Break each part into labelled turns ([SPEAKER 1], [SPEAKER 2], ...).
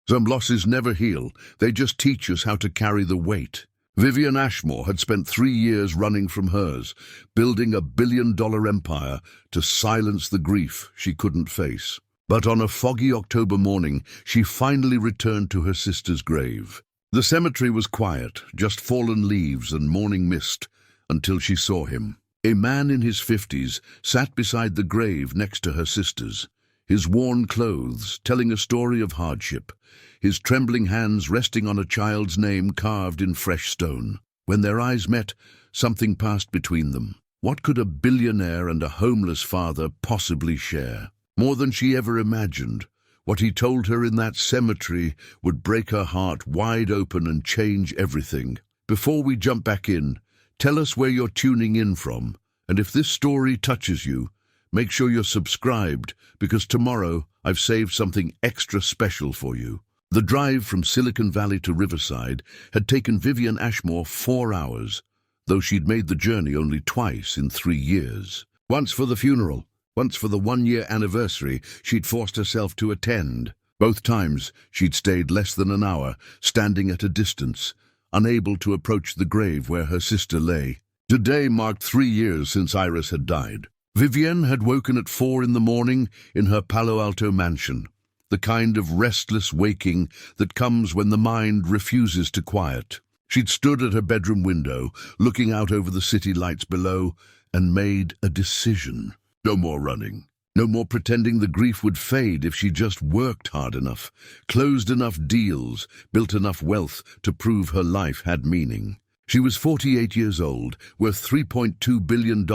[SPEAKER 1] Some losses never heal, they just teach us how to carry the weight. Vivienne Ashmore had spent 3 years running from hers, building a billion-dollar empire to silence the grief she couldn't face. But on a foggy October morning, she finally returned to her sister's grave. The cemetery was quiet, just fallen leaves and morning mist, until she saw him. A man in his 50s sat beside the grave next to her sister's, his worn clothes telling a story of hardship, his trembling hands resting on a child's name carved in fresh stone. When their eyes met, something passed between them. What could a billionaire and a homeless father possibly share? More than she ever imagined. What he told her in that cemetery would break her heart wide open and change everything. Before we jump back in, tell us where you're tuning in from, and if this story touches you, make sure you're subscribed, because tomorrow I've saved something extra special for you. The drive from Silicon Valley to Riverside had taken Vivienne Ashmore 4 hours, though she'd made the journey only twice in 3 years. Once for the funeral, once for the 1-year anniversary she'd forced herself to attend. Both times she'd stayed less than an hour, standing at a distance, unable to approach the grave where her sister lay. Today marked 3 years since Iris had died. Vivienne had woken at 4 in the morning in her Palo Alto mansion, the kind of restless waking that comes when the mind refuses to quiet. She'd stood at her bedroom window, looking out over the city lights below, and made a decision. No more running. No more pretending the grief would fade if she just worked hard enough, closed enough deals, built enough wealth to prove her life had meaning. She was 48 years old, worth $3.2 billion,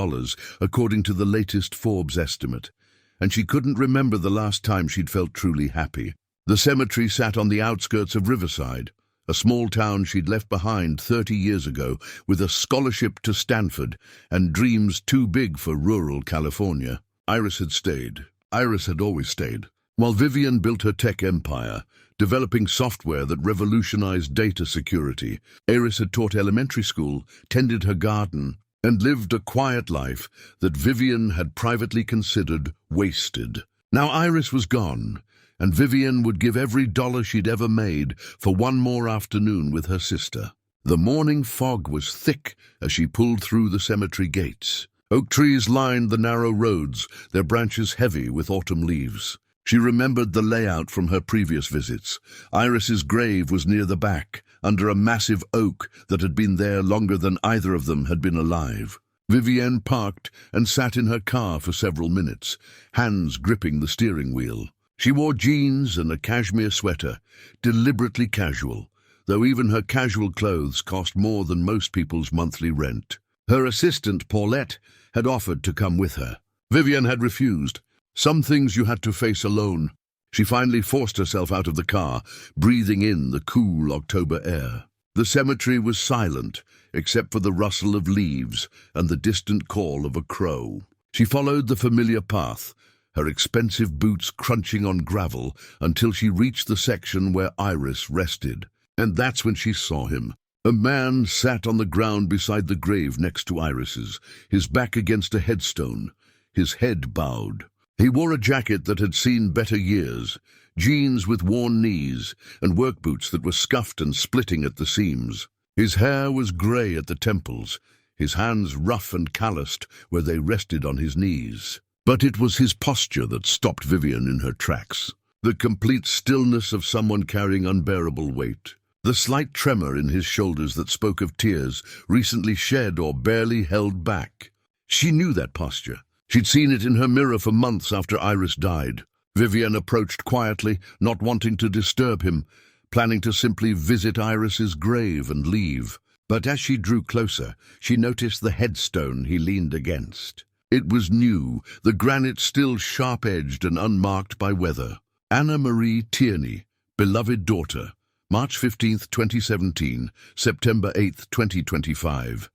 [SPEAKER 1] according to the latest Forbes estimate, and she couldn't remember the last time she'd felt truly happy. The cemetery sat on the outskirts of Riverside, a small town she'd left behind 30 years ago with a scholarship to Stanford and dreams too big for rural California. Iris had stayed. Iris had always stayed. While Vivienne built her tech empire, developing software that revolutionized data security, Iris had taught elementary school, tended her garden, and lived a quiet life that Vivienne had privately considered wasted. Now Iris was gone, and Vivienne would give every dollar she'd ever made for one more afternoon with her sister. The morning fog was thick as she pulled through the cemetery gates. Oak trees lined the narrow roads, their branches heavy with autumn leaves. She remembered the layout from her previous visits. Iris's grave was near the back, under a massive oak that had been there longer than either of them had been alive. Vivienne parked and sat in her car for several minutes, hands gripping the steering wheel. She wore jeans and a cashmere sweater, deliberately casual, though even her casual clothes cost more than most people's monthly rent. Her assistant, Paulette, had offered to come with her. Vivienne had refused. Some things you had to face alone. She finally forced herself out of the car, breathing in the cool October air. The cemetery was silent, except for the rustle of leaves and the distant call of a crow. She followed the familiar path, her expensive boots crunching on gravel, until she reached the section where Iris rested. And that's when she saw him. A man sat on the ground beside the grave next to Iris's, his back against a headstone, his head bowed. He wore a jacket that had seen better years, jeans with worn knees, and work boots that were scuffed and splitting at the seams. His hair was grey at the temples, his hands rough and calloused where they rested on his knees. But it was his posture that stopped Vivienne in her tracks. The complete stillness of someone carrying unbearable weight. The slight tremor in his shoulders that spoke of tears recently shed or barely held back. She knew that posture. She'd seen it in her mirror for months after Iris died. Vivienne approached quietly, not wanting to disturb him, planning to simply visit Iris's grave and leave. But as she drew closer, she noticed the headstone he leaned against. It was new, the granite still sharp-edged and unmarked by weather. Anna Marie Tierney, beloved daughter, March 15, 2017, September 8, 2025.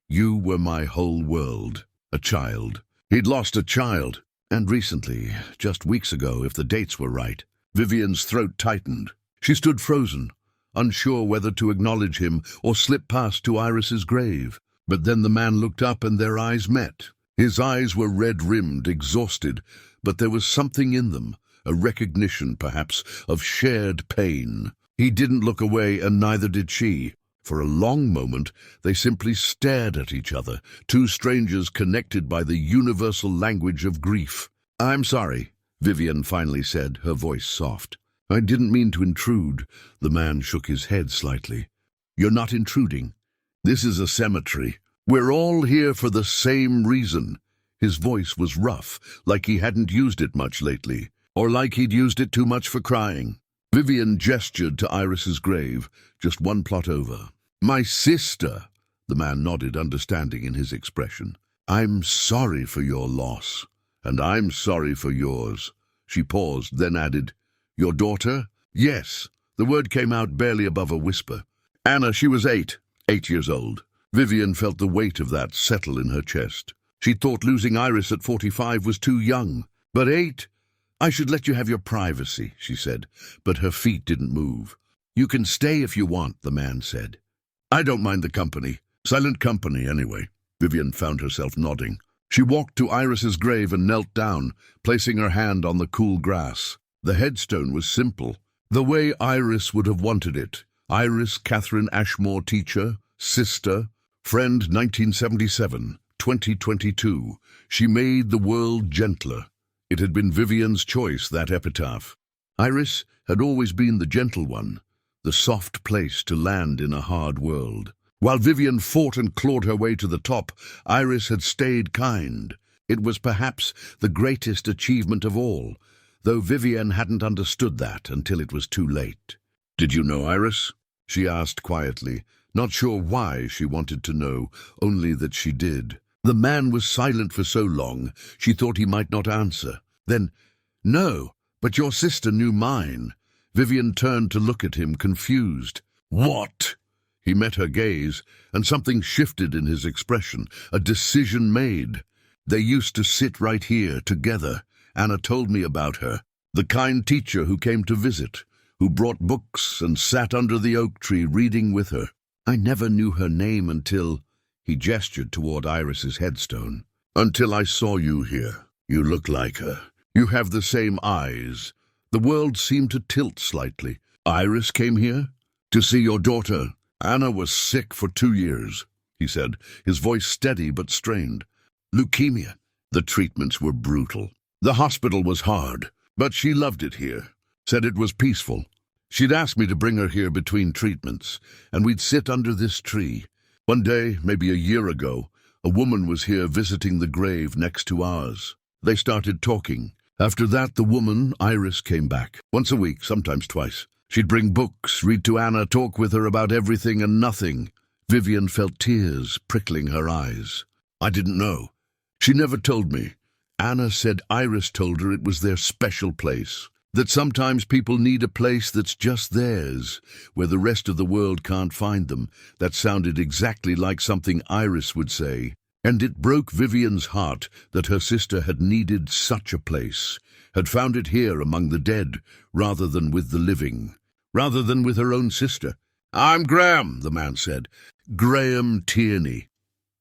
[SPEAKER 1] You were my whole world. A child. He'd lost a child, and recently, just weeks ago if the dates were right. Vivienne's throat tightened. She stood frozen, unsure whether to acknowledge him or slip past to Iris's grave. But then the man looked up and their eyes met. His eyes were red-rimmed, exhausted, but there was something in them, a recognition, perhaps, of shared pain. He didn't look away, and neither did she. For a long moment, they simply stared at each other, two strangers connected by the universal language of grief. "I'm sorry," Vivienne finally said, her voice soft. "I didn't mean to intrude." The man shook his head slightly. "You're not intruding. This is a cemetery. We're all here for the same reason." His voice was rough, like he hadn't used it much lately, or like he'd used it too much for crying. Vivienne gestured to Iris's grave, just one plot over. "My sister," the man nodded, understanding in his expression. "I'm sorry for your loss, and I'm sorry for yours." She paused, then added, "Your daughter?" "Yes." The word came out barely above a whisper. "Anna, she was 8 years old." Vivienne felt the weight of that settle in her chest. She thought losing Iris at 45 was too young. "But 8? I should let you have your privacy," she said, but her feet didn't move. "You can stay if you want," the man said. "I don't mind the company. Silent company, anyway." Vivienne found herself nodding. She walked to Iris's grave and knelt down, placing her hand on the cool grass. The headstone was simple, the way Iris would have wanted it. Iris Catherine Ashmore, teacher, sister, friend 1977, 2022. She made the world gentler. It had been Vivienne's choice, that epitaph. Iris had always been the gentle one, the soft place to land in a hard world. While Vivienne fought and clawed her way to the top, Iris had stayed kind. It was perhaps the greatest achievement of all, though Vivienne hadn't understood that until it was too late. "Did you know Iris?" she asked quietly, not sure why she wanted to know, only that she did. The man was silent for so long, she thought he might not answer. Then, "No, but your sister knew mine." Vivienne turned to look at him, confused. "What?" He met her gaze, and something shifted in his expression, a decision made. "They used to sit right here, together. Anna told me about her. The kind teacher who came to visit, who brought books and sat under the oak tree reading with her. I never knew her name until—" He gestured toward Iris's headstone. "Until I saw you here. You look like her. You have the same eyes." The world seemed to tilt slightly. "Iris came here? To see your daughter? Anna was sick for 2 years, he said, his voice steady but strained. "Leukemia. The treatments were brutal. The hospital was hard, but she loved it here, said it was peaceful. She'd asked me to bring her here between treatments, and we'd sit under this tree. One day, maybe a year ago, a woman was here visiting the grave next to ours. They started talking. After that, the woman, Iris, came back. Once a week, sometimes twice. She'd bring books, read to Anna, talk with her about everything and nothing." Vivienne felt tears prickling her eyes. "I didn't know. She never told me. Anna said Iris told her it was their special place. That sometimes people need a place that's just theirs, where the rest of the world can't find them." That sounded exactly like something Iris would say. And it broke Vivienne's heart that her sister had needed such a place, had found it here among the dead, rather than with the living, rather than with her own sister. "I'm Graham," the man said. "Graham Tierney.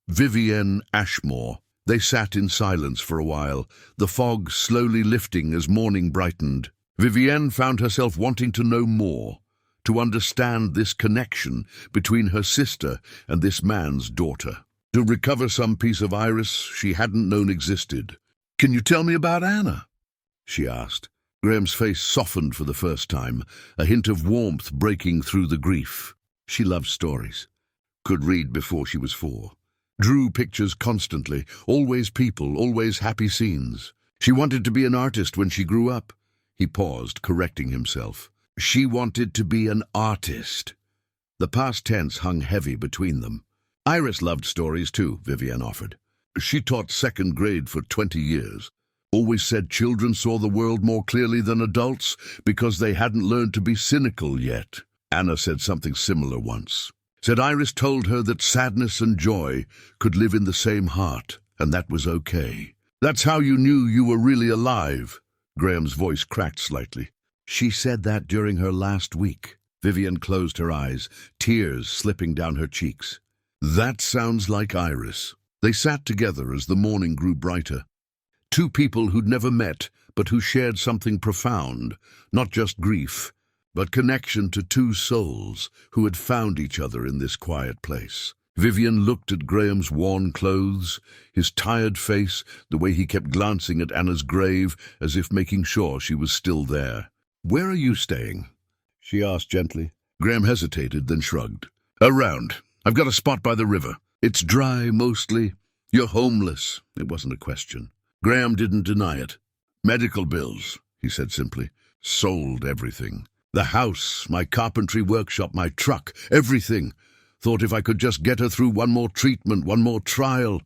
[SPEAKER 1] Vivienne Ashmore." They sat in silence for a while, the fog slowly lifting as morning brightened. Vivienne found herself wanting to know more, to understand this connection between her sister and this man's daughter, to recover some piece of Iris she hadn't known existed. "Can you tell me about Anna?" she asked. Graham's face softened for the first time, a hint of warmth breaking through the grief. She loved stories. Could read before she was 4. Drew pictures constantly, always people, always happy scenes. She wanted to be an artist when she grew up. He paused, correcting himself. She wanted to be an artist. The past tense hung heavy between them. Iris loved stories too, Vivienne offered. She taught second grade for 20 years. Always said children saw the world more clearly than adults because they hadn't learned to be cynical yet. Anna said something similar once. Said Iris told her that sadness and joy could live in the same heart, and that was okay. "That's how you knew you were really alive." Graham's voice cracked slightly. "She said that during her last week." Vivienne closed her eyes, tears slipping down her cheeks. "That sounds like Iris." They sat together as the morning grew brighter. Two people who'd never met, but who shared something profound, not just grief, but connection to two souls who had found each other in this quiet place. Vivienne looked at Graham's worn clothes, his tired face, the way he kept glancing at Anna's grave as if making sure she was still there. "Where are you staying?" she asked gently. Graham hesitated, then shrugged. "Around. I've got a spot by the river. It's dry, mostly. You're homeless." It wasn't a question. Graham didn't deny it. "Medical bills," he said simply. "Sold everything. The house, my carpentry workshop, my truck, everything. Thought if I could just get her through one more treatment, one more trial."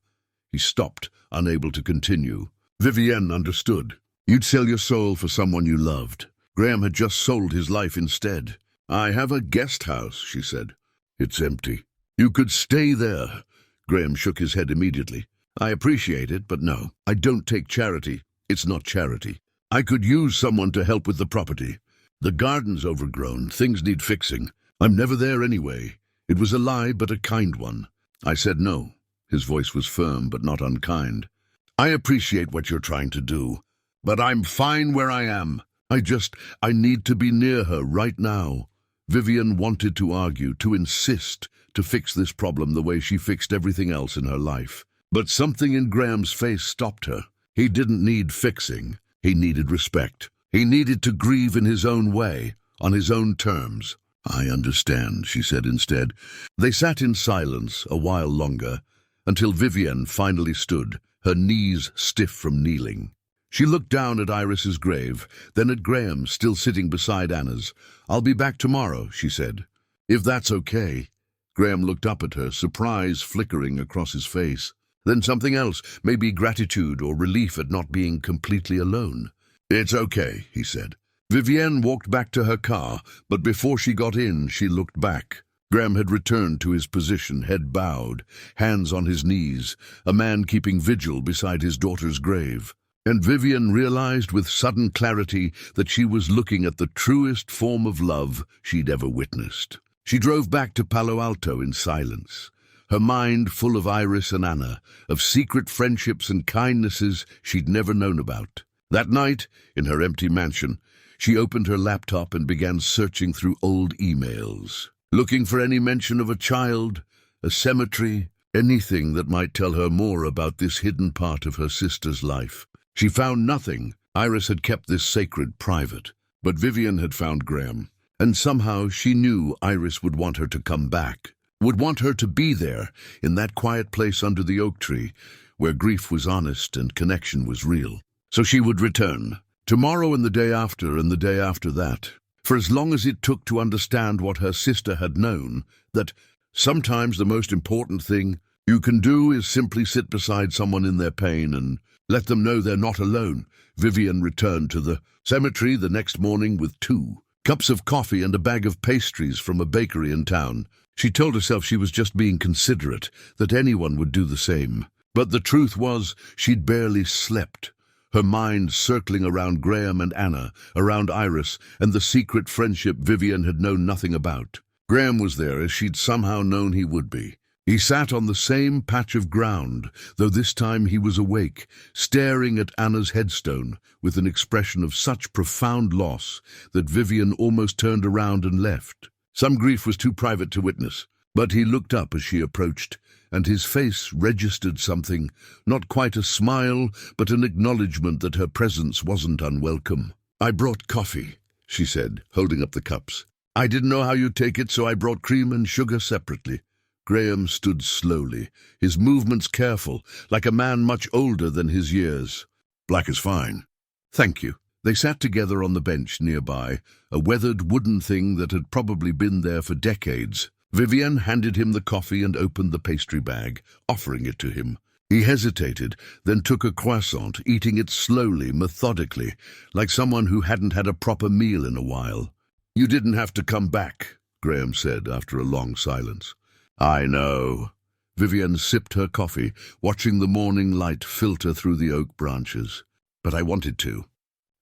[SPEAKER 1] He stopped, unable to continue. Vivienne understood. You'd sell your soul for someone you loved. Graham had just sold his life instead. "I have a guest house," she said. "It's empty." "You could stay there." Graham shook his head immediately. "I appreciate it, but no, I don't take charity. It's not charity. I could use someone to help with the property. The garden's overgrown, things need fixing. I'm never there anyway." It was a lie, but a kind one. I said no. His voice was firm, but not unkind. "I appreciate what you're trying to do, but I'm fine where I am. I need to be near her right now." Vivienne wanted to argue, to insist, to fix this problem the way she fixed everything else in her life. But something in Graham's face stopped her. He didn't need fixing. He needed respect. He needed to grieve in his own way, on his own terms. "I understand," she said instead. They sat in silence a while longer, until Vivienne finally stood, her knees stiff from kneeling. She looked down at Iris's grave, then at Graham, still sitting beside Anna's. "I'll be back tomorrow," she said. "If that's okay." Graham looked up at her, surprise flickering across his face. Then something else, maybe gratitude or relief at not being completely alone. "It's okay," he said. Vivienne walked back to her car, but before she got in, she looked back. Graham had returned to his position, head bowed, hands on his knees, a man keeping vigil beside his daughter's grave. And Vivienne realized with sudden clarity that she was looking at the truest form of love she'd ever witnessed. She drove back to Palo Alto in silence, her mind full of Iris and Anna, of secret friendships and kindnesses she'd never known about. That night, in her empty mansion, she opened her laptop and began searching through old emails, looking for any mention of a child, a cemetery, anything that might tell her more about this hidden part of her sister's life. She found nothing. Iris had kept this sacred private, but Vivienne had found Graham, and somehow she knew Iris would want her to come back, would want her to be there, in that quiet place under the oak tree, where grief was honest and connection was real. So she would return. Tomorrow and the day after that, for as long as it took to understand what her sister had known, that sometimes the most important thing you can do is simply sit beside someone in their pain and let them know they're not alone. Vivienne returned to the cemetery the next morning with 2 cups of coffee and a bag of pastries from a bakery in town. She told herself she was just being considerate, that anyone would do the same. But the truth was, she'd barely slept, her mind circling around Graham and Anna, around Iris, and the secret friendship Vivienne had known nothing about. Graham was there as she'd somehow known he would be. He sat on the same patch of ground, though this time he was awake, staring at Anna's headstone with an expression of such profound loss that Vivienne almost turned around and left. Some grief was too private to witness, but he looked up as she approached, and his face registered something, not quite a smile, but an acknowledgement that her presence wasn't unwelcome. "I brought coffee," she said, holding up the cups. "I didn't know how you'd take it, so I brought cream and sugar separately." Graham stood slowly, his movements careful, like a man much older than his years. "Black is fine." "Thank you." They sat together on the bench nearby, a weathered wooden thing that had probably been there for decades. Vivienne handed him the coffee and opened the pastry bag, offering it to him. He hesitated, then took a croissant, eating it slowly, methodically, like someone who hadn't had a proper meal in a while. "You didn't have to come back," Graham said after a long silence. "I know." Vivienne sipped her coffee, watching the morning light filter through the oak branches. "But I wanted to.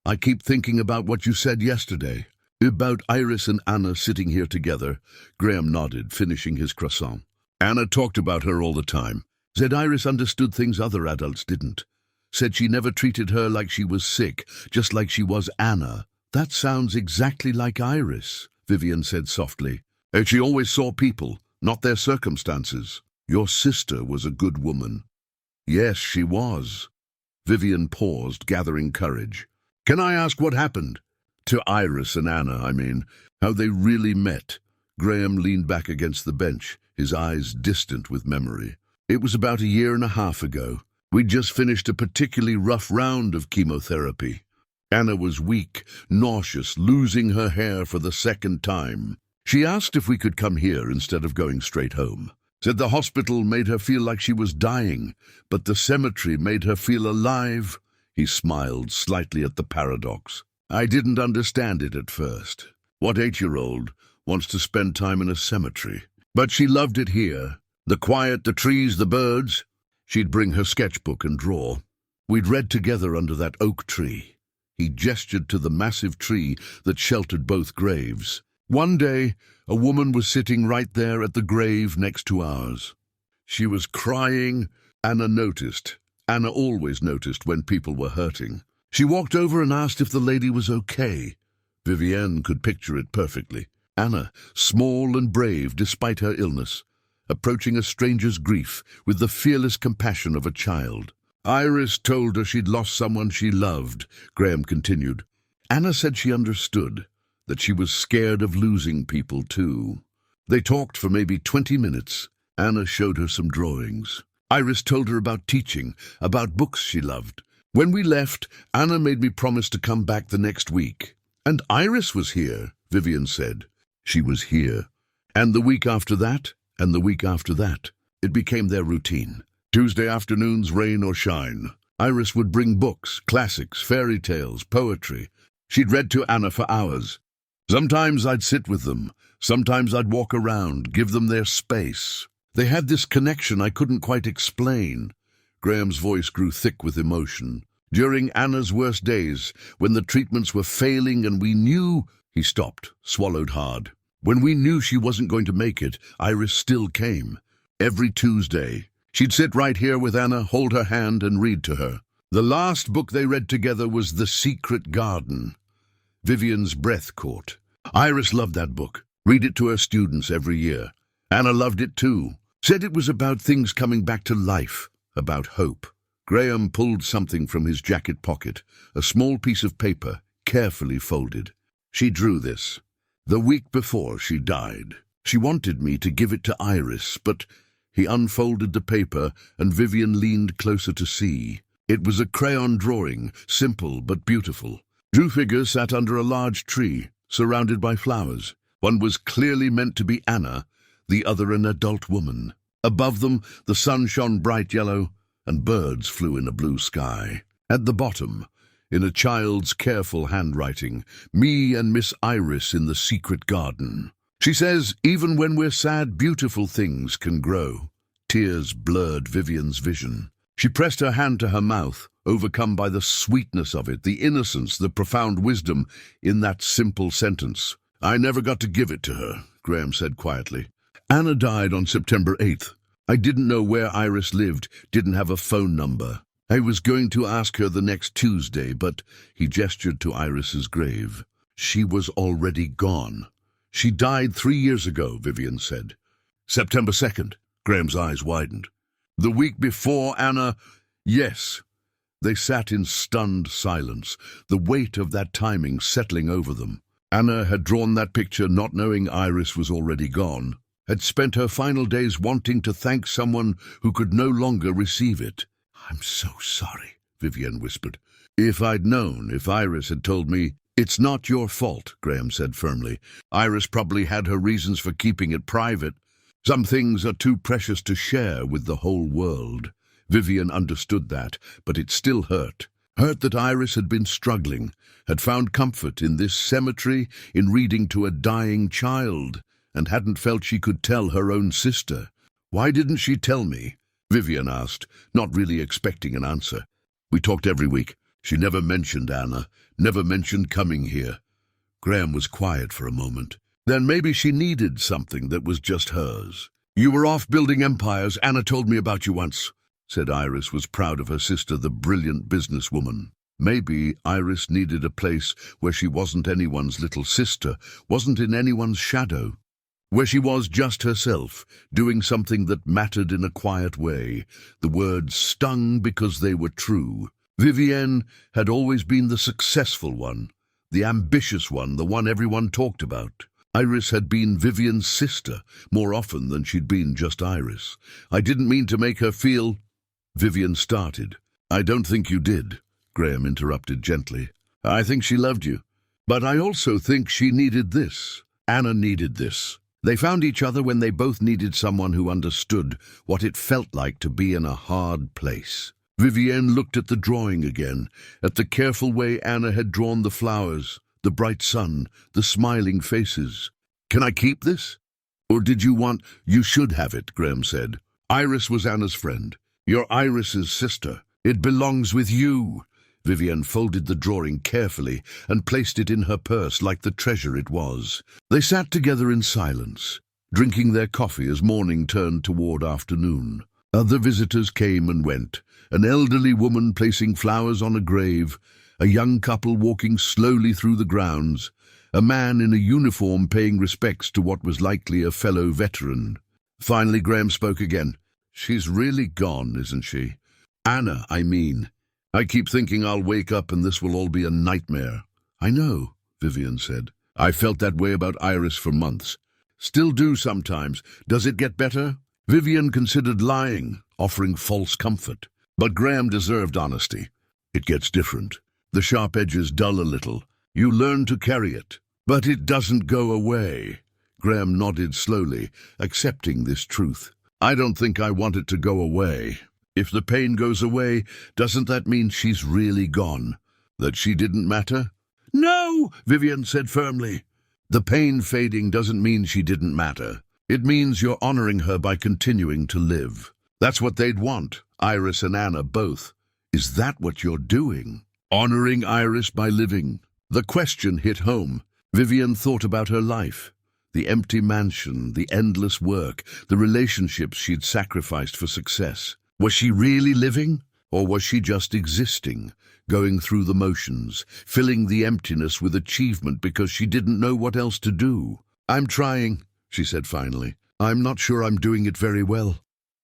[SPEAKER 1] I keep thinking about what you said yesterday. About Iris and Anna sitting here together." Graham nodded, finishing his croissant. "Anna talked about her all the time. Said Iris understood things other adults didn't. Said she never treated her like she was sick, just like she was Anna. That sounds exactly like Iris, Vivienne said softly. And she always saw people, not their circumstances. Your sister was a good woman. Yes, she was. Vivienne paused, gathering courage. Can I ask what happened? To Iris and Anna, I mean. How they really met. Graham leaned back against the bench, his eyes distant with memory. It was about 1.5 years ago. We'd just finished a particularly rough round of chemotherapy. Anna was weak, nauseous, losing her hair for the 2nd time. She asked if we could come here instead of going straight home. Said the hospital made her feel like she was dying, but the cemetery made her feel alive. He smiled slightly at the paradox. I didn't understand it at first. What 8-year-old wants to spend time in a cemetery? But she loved it here. The quiet, the trees, the birds. She'd bring her sketchbook and draw. We'd read together under that oak tree. He gestured to the massive tree that sheltered both graves. One day, a woman was sitting right there at the grave next to ours. She was crying. Anna noticed. Anna always noticed when people were hurting. She walked over and asked if the lady was okay. Vivienne could picture it perfectly. Anna, small and brave despite her illness, approaching a stranger's grief with the fearless compassion of a child. Iris told her she'd lost someone she loved, Graham continued. Anna said she understood, that she was scared of losing people too. They talked for maybe 20 minutes. Anna showed her some drawings. Iris told her about teaching, about books she loved. When we left, Anna made me promise to come back the next week. And Iris was here, Vivienne said. She was here. And the week after that, and the week after that. It became their routine. Tuesday afternoons, rain or shine. Iris would bring books, classics, fairy tales, poetry. She'd read to Anna for hours. Sometimes I'd sit with them. Sometimes I'd walk around, give them their space. They had this connection I couldn't quite explain. Graham's voice grew thick with emotion. During Anna's worst days, when the treatments were failing and we knew... He stopped, swallowed hard. When we knew she wasn't going to make it, Iris still came. Every Tuesday. She'd sit right here with Anna, hold her hand and read to her. The last book they read together was The Secret Garden. Vivienne's breath caught. Iris loved that book. Read it to her students every year. Anna loved it too. Said it was about things coming back to life, about hope. Graham pulled something from his jacket pocket, a small piece of paper, carefully folded. She drew this. The week before she died. She wanted me to give it to Iris, but... He unfolded the paper, and Vivienne leaned closer to see. It was a crayon drawing, simple but beautiful. Two figures sat under a large tree, surrounded by flowers. One was clearly meant to be Anna, the other an adult woman. Above them, the sun shone bright yellow, and birds flew in a blue sky. At the bottom, in a child's careful handwriting, me and Miss Iris in the secret garden. She says, even when we're sad, beautiful things can grow. Tears blurred Vivienne's vision. She pressed her hand to her mouth, overcome by the sweetness of it, the innocence, the profound wisdom in that simple sentence. I never got to give it to her, Graham said quietly. Anna died on September 8th. I didn't know where Iris lived, didn't have a phone number. I was going to ask her the next Tuesday, but he gestured to Iris's grave. She was already gone. She died 3 years ago, Vivienne said. September 2nd. Graham's eyes widened. The week before Anna... Yes. They sat in stunned silence, the weight of that timing settling over them. Anna had drawn that picture not knowing Iris was already gone, had spent her final days wanting to thank someone who could no longer receive it. I'm so sorry, Vivienne whispered. If I'd known, if Iris had told me... It's not your fault, Graham said firmly. Iris probably had her reasons for keeping it private. Some things are too precious to share with the whole world. Vivienne understood that, but it still hurt. Hurt that Iris had been struggling, had found comfort in this cemetery, in reading to a dying child, and hadn't felt she could tell her own sister. Why didn't she tell me? Vivienne asked, not really expecting an answer. We talked every week. She never mentioned Anna, never mentioned coming here. Graham was quiet for a moment. Then maybe she needed something that was just hers. You were off building empires, Anna told me about you once. said Iris was proud of her sister, the brilliant businesswoman. Maybe Iris needed a place where she wasn't anyone's little sister, wasn't in anyone's shadow, where she was just herself, doing something that mattered in a quiet way. The words stung because they were true. Vivienne had always been the successful one, the ambitious one, the one everyone talked about. Iris had been Vivienne's sister more often than she'd been just Iris. I didn't mean to make her feel... Vivienne started. I don't think you did, Graham interrupted gently. I think she loved you. But I also think she needed this. Anna needed this. They found each other when they both needed someone who understood what it felt like to be in a hard place. Vivienne looked at the drawing again, at the careful way Anna had drawn the flowers, the bright sun, the smiling faces. Can I keep this? Or did you want... You should have it, Graham said. Iris was Anna's friend. You're Iris's sister. It belongs with you. Vivienne folded the drawing carefully and placed it in her purse like the treasure it was. They sat together in silence, drinking their coffee as morning turned toward afternoon. Other visitors came and went, an elderly woman placing flowers on a grave, a young couple walking slowly through the grounds, a man in a uniform paying respects to what was likely a fellow veteran. Finally, Graham spoke again. She's really gone, isn't she? Anna, I mean. I keep thinking I'll wake up and this will all be a nightmare. I know, Vivienne said. I felt that way about Iris for months. Still do sometimes. Does it get better? Vivienne considered lying, offering false comfort. But Graham deserved honesty. It gets different. The sharp edges dull a little. You learn to carry it. But it doesn't go away. Graham nodded slowly, accepting this truth. I don't think I want it to go away. If the pain goes away, doesn't that mean she's really gone? That she didn't matter? No, Vivienne said firmly. The pain fading doesn't mean she didn't matter. It means you're honoring her by continuing to live. That's what they'd want, Iris and Anna both. Is that what you're doing? Honoring Iris by living? The question hit home. Vivienne thought about her life. The empty mansion, the endless work, the relationships she'd sacrificed for success. Was she really living? Or was she just existing, going through the motions, filling the emptiness with achievement because she didn't know what else to do? I'm trying, she said finally. I'm not sure I'm doing it very well.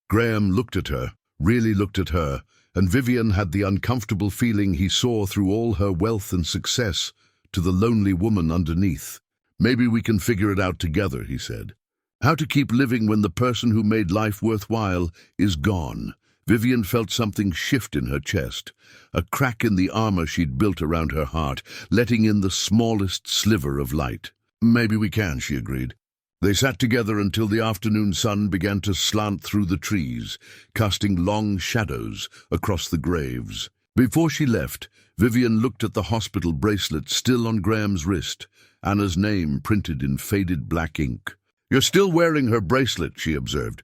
[SPEAKER 1] Graham looked at her, really looked at her, and Vivienne had the uncomfortable feeling he saw through all her wealth and success to the lonely woman underneath. Maybe we can figure it out together, he said. How to keep living when the person who made life worthwhile is gone. Vivienne felt something shift in her chest, a crack in the armor she'd built around her heart, letting in the smallest sliver of light. Maybe we can, she agreed. They sat together until the afternoon sun began to slant through the trees, casting long shadows across the graves. Before she left, Vivienne looked at the hospital bracelet still on Graham's wrist, Anna's name printed in faded black ink. You're still wearing her bracelet, she observed.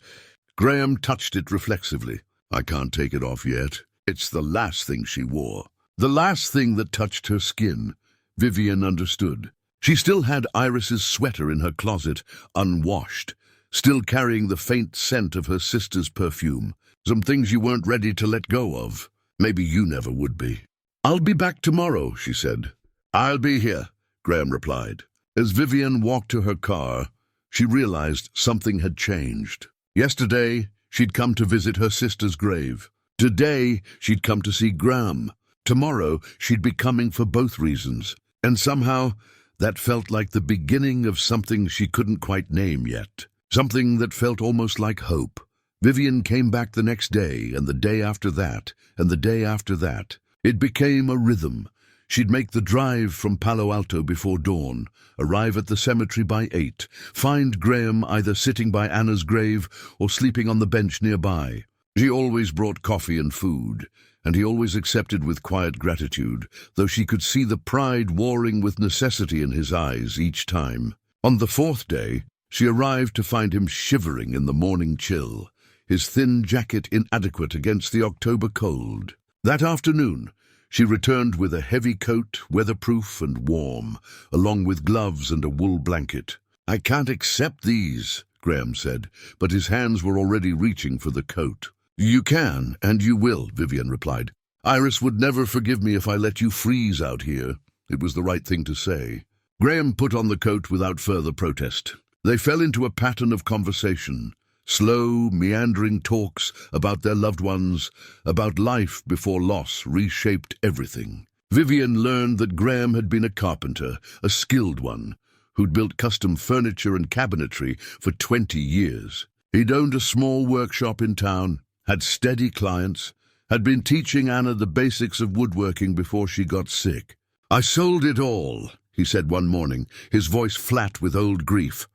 [SPEAKER 1] Graham touched it reflexively. I can't take it off yet. It's the last thing she wore. The last thing that touched her skin. Vivienne understood. She still had Iris's sweater in her closet, unwashed, still carrying the faint scent of her sister's perfume. Some things you weren't ready to let go of. Maybe you never would be. I'll be back tomorrow, she said. I'll be here, Graham replied. As Vivienne walked to her car, she realized something had changed. Yesterday, she'd come to visit her sister's grave. Today, she'd come to see Graham. Tomorrow, she'd be coming for both reasons. And somehow, that felt like the beginning of something she couldn't quite name yet. Something that felt almost like hope. Vivienne came back the next day, and the day after that, and the day after that. It became a rhythm. She'd make the drive from Palo Alto before dawn, arrive at the cemetery by 8, find Graham either sitting by Anna's grave or sleeping on the bench nearby. She always brought coffee and food, and he always accepted with quiet gratitude, though she could see the pride warring with necessity in his eyes each time. On the fourth day, she arrived to find him shivering in the morning chill, his thin jacket inadequate against the October cold. That afternoon, she returned with a heavy coat, weatherproof and warm, along with gloves and a wool blanket. I can't accept these, Graham said, but his hands were already reaching for the coat. You can, and you will, Vivienne replied. Iris would never forgive me if I let you freeze out here. It was the right thing to say. Graham put on the coat without further protest. They fell into a pattern of conversation. Slow, meandering talks about their loved ones, about life before loss reshaped everything. Vivienne learned that Graham had been a carpenter, a skilled one, who'd built custom furniture and cabinetry for 20 years. He'd owned a small workshop in town, had steady clients, had been teaching Anna the basics of woodworking before she got sick. I sold it all, he said one morning, his voice flat with old grief.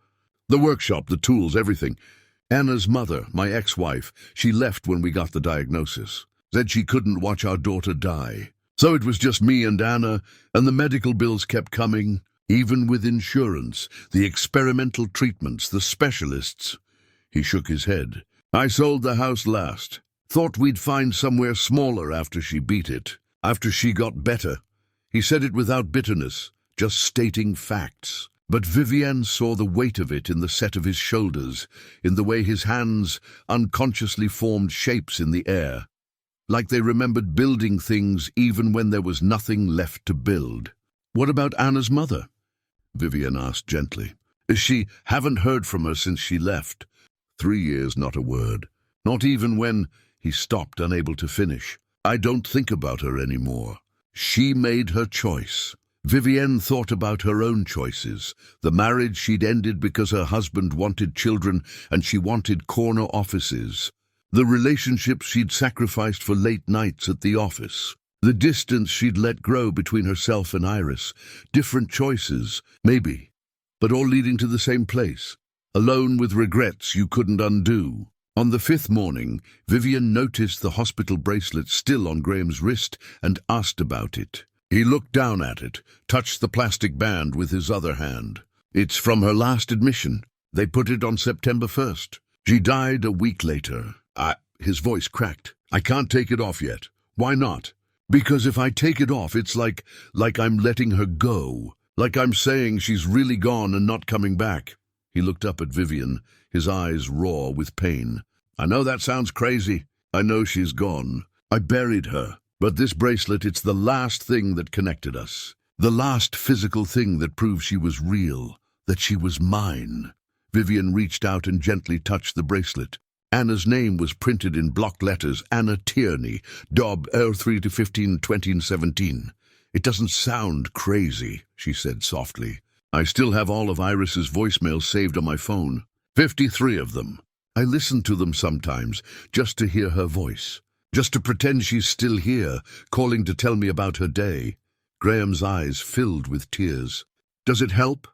[SPEAKER 1] The workshop, the tools, everything. Anna's mother, my ex-wife, she left when we got the diagnosis. Said she couldn't watch our daughter die. So it was just me and Anna, and the medical bills kept coming, even with insurance, the experimental treatments, the specialists. He shook his head. I sold the house last. Thought we'd find somewhere smaller after she beat it, after she got better. He said it without bitterness, just stating facts. But Vivienne saw the weight of it in the set of his shoulders, in the way his hands unconsciously formed shapes in the air, like they remembered building things even when there was nothing left to build. What about Anna's mother? Vivienne asked gently. She haven't heard from her since she left. 3 years, not a word. Not even when he stopped, unable to finish. I don't think about her anymore. She made her choice. Vivienne thought about her own choices, the marriage she'd ended because her husband wanted children and she wanted corner offices, the relationships she'd sacrificed for late nights at the office, the distance she'd let grow between herself and Iris, different choices, maybe, but all leading to the same place, alone with regrets you couldn't undo. On the 5th morning, Vivienne noticed the hospital bracelet still on Graham's wrist and asked about it. He looked down at it, touched the plastic band with his other hand. It's from her last admission. They put it on September 1st. She died a week later. His voice cracked. I can't take it off yet. Why not? Because if I take it off, it's like I'm letting her go. Like I'm saying she's really gone and not coming back. He looked up at Vivienne, his eyes raw with pain. I know that sounds crazy. I know she's gone. I buried her. But this bracelet, it's the last thing that connected us. The last physical thing that proved she was real, that she was mine. Vivienne reached out and gently touched the bracelet. Anna's name was printed in block letters, Anna Tierney, Dob 03 to 15, 2017. It doesn't sound crazy, she said softly. I still have all of Iris's voicemails saved on my phone. 53 of them. I listen to them sometimes, just to hear her voice. Just to pretend she's still here, calling to tell me about her day. Graham's eyes filled with tears. Does it help?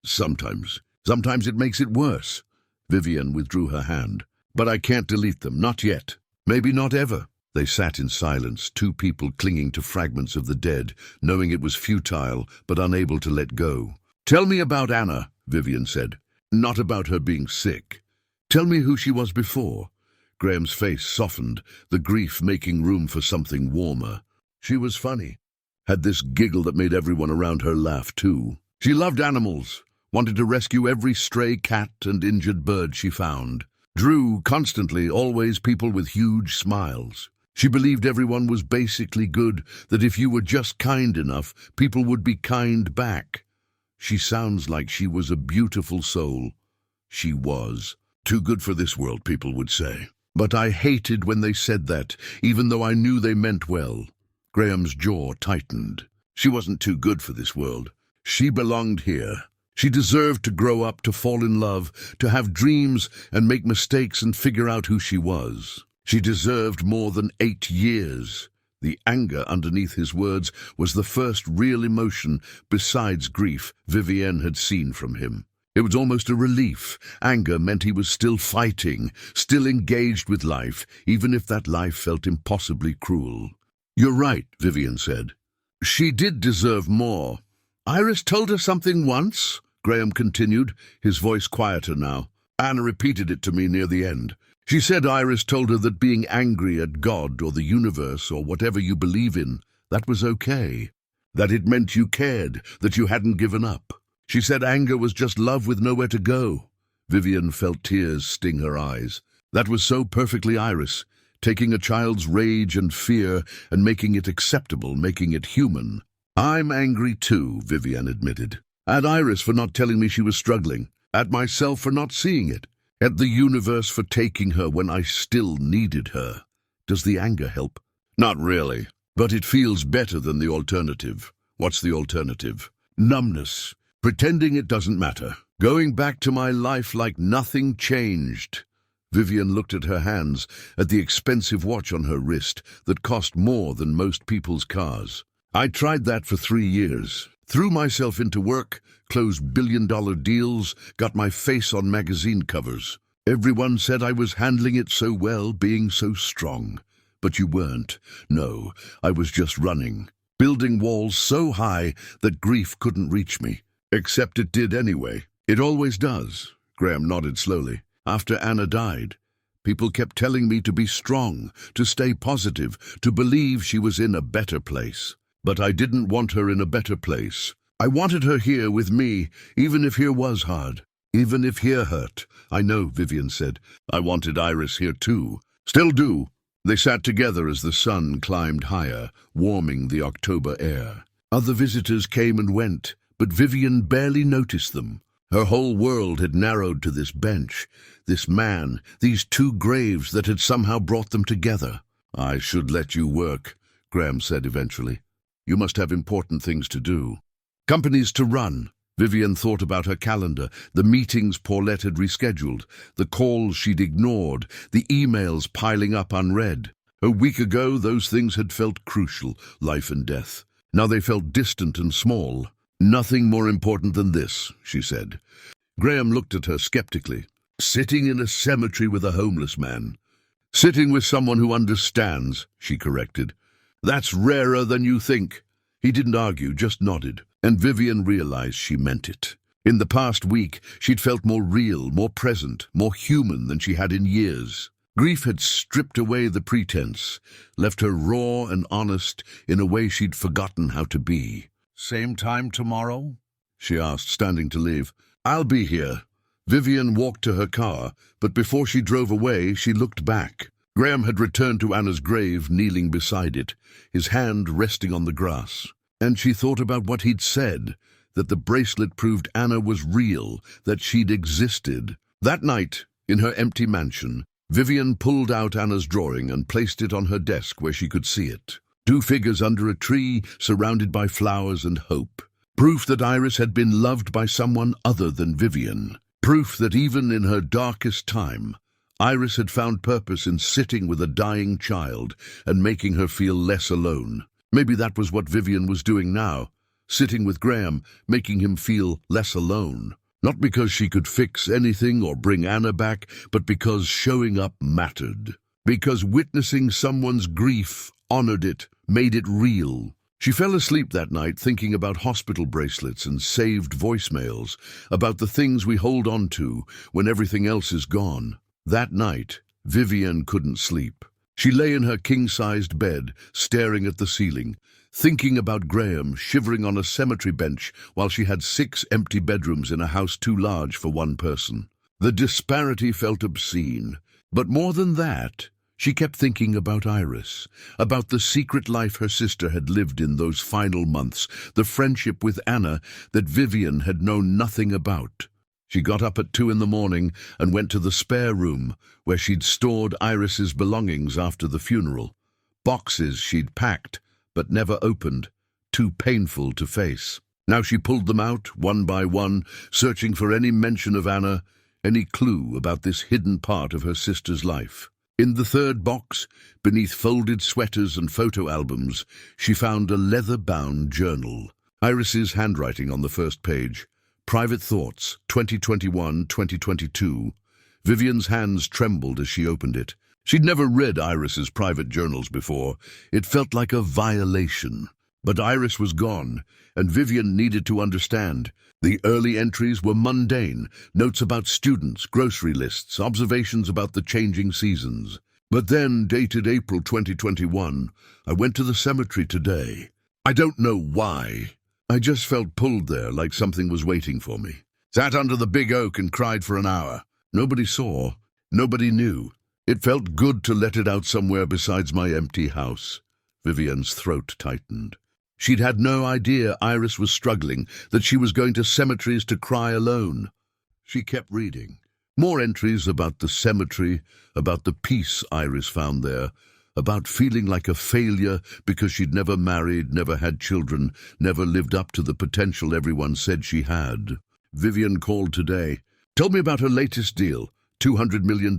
[SPEAKER 1] Sometimes. Sometimes it makes it worse. Vivienne withdrew her hand. But I can't delete them, not yet. Maybe not ever. They sat in silence, two people clinging to fragments of the dead, knowing it was futile, but unable to let go. Tell me about Anna, Vivienne said. Not about her being sick. Tell me who she was before. Graham's face softened, the grief making room for something warmer. She was funny. Had this giggle that made everyone around her laugh too. She loved animals, wanted to rescue every stray cat and injured bird she found. Drew constantly, always people with huge smiles. She believed everyone was basically good, that if you were just kind enough, people would be kind back. She sounds like she was a beautiful soul. She was. Too good for this world, people would say. But I hated when they said that, even though I knew they meant well. Graham's jaw tightened. She wasn't too good for this world. She belonged here. She deserved to grow up, to fall in love, to have dreams and make mistakes and figure out who she was. She deserved more than 8 years. The anger underneath his words was the first real emotion, besides grief, Vivienne had seen from him. It was almost a relief. Anger meant he was still fighting, still engaged with life, even if that life felt impossibly cruel. You're right, Vivienne said. She did deserve more. Iris told her something once, Graham continued, his voice quieter now. Anna repeated it to me near the end. She said Iris told her that being angry at God or the universe or whatever you believe in, that was okay. That it meant you cared, that you hadn't given up. She said anger was just love with nowhere to go. Vivienne felt tears sting her eyes. That was so perfectly Iris. taking a child's rage and fear and making it acceptable, making it human. I'm angry too, Vivienne admitted. At Iris for not telling me she was struggling, at myself for not seeing it, at the universe for taking her when I still needed her. Does the anger help? Not really, but it feels better than the alternative. What's the alternative? Numbness, pretending it doesn't matter, going back to my life like nothing changed. Vivienne looked at her hands, at the expensive watch on her wrist that cost more than most people's cars. I tried that for 3 years. Threw myself into work, closed billion-dollar deals, got my face on magazine covers. Everyone said I was handling it so well, being so strong. But you weren't. No, I was just running, building walls so high that grief couldn't reach me. Except it did anyway. It always does. Graham nodded slowly. After Anna died, people kept telling me to be strong, to stay positive, to believe she was in a better place. But I didn't want her in a better place. I wanted her here with me, even if here was hard, even if here hurt. I know, Vivienne said. I wanted Iris here too. Still do. They sat together as the sun climbed higher, warming the October air. Other visitors came and went, but Vivienne barely noticed them. Her whole world had narrowed to this bench, this man, these 2 graves that had somehow brought them together. I should let you work, Graham said eventually. You must have important things to do. Companies to run. Vivienne thought about her calendar, the meetings Paulette had rescheduled, the calls she'd ignored, the emails piling up unread. A week ago, those things had felt crucial, life and death. Now they felt distant and small. Nothing more important than this, she said. Graham looked at her skeptically. Sitting in a cemetery with a homeless man. Sitting with someone who understands, she corrected. That's rarer than you think. He didn't argue, just nodded, and Vivienne realized she meant it. In the past week, she'd felt more real, more present, more human than she had in years. Grief had stripped away the pretense, left her raw and honest in a way she'd forgotten how to be. Same time tomorrow? She asked, standing to leave. I'll be here. Vivienne walked to her car, but before she drove away, she looked back. Graham had returned to Anna's grave, kneeling beside it, his hand resting on the grass. And she thought about what he'd said, that the bracelet proved Anna was real, that she'd existed. That night, in her empty mansion, Vivienne pulled out Anna's drawing and placed it on her desk where she could see it. 2 figures under a tree, surrounded by flowers and hope. Proof that Iris had been loved by someone other than Vivienne. Proof that even in her darkest time, Iris had found purpose in sitting with a dying child and making her feel less alone. Maybe that was what Vivienne was doing now, sitting with Graham, making him feel less alone. Not because she could fix anything or bring Anna back, but because showing up mattered. Because witnessing someone's grief honored it, made it real. She fell asleep that night thinking about hospital bracelets and saved voicemails, about the things we hold on to when everything else is gone. That night, Vivienne couldn't sleep. She lay in her king-sized bed, staring at the ceiling, thinking about Graham shivering on a cemetery bench while she had 6 empty bedrooms in a house too large for one person. The disparity felt obscene. But more than that, she kept thinking about Iris, about the secret life her sister had lived in those final months, the friendship with Anna that Vivienne had known nothing about. She got up at 2 in the morning and went to the spare room where she'd stored Iris's belongings after the funeral. Boxes she'd packed but never opened, too painful to face. Now she pulled them out, one by one, searching for any mention of Anna, any clue about this hidden part of her sister's life. In the 3rd box, beneath folded sweaters and photo albums, she found a leather-bound journal. Iris's handwriting on the first page. Private Thoughts, 2021-2022. Vivienne's hands trembled as she opened it. She'd never read Iris's private journals before. It felt like a violation. But Iris was gone, and Vivienne needed to understand. The early entries were mundane, notes about students, grocery lists, observations about the changing seasons. But then, dated April 2021, I went to the cemetery today. I don't know why. I just felt pulled there like something was waiting for me. Sat under the big oak and cried for an hour. Nobody saw. Nobody knew. It felt good to let it out somewhere besides my empty house. Vivienne's throat tightened. She'd had no idea Iris was struggling, that she was going to cemeteries to cry alone. She kept reading. More entries about the cemetery, about the peace Iris found there, about feeling like a failure because she'd never married, never had children, never lived up to the potential everyone said she had. Vivienne called today. Told me about her latest deal, $200 million.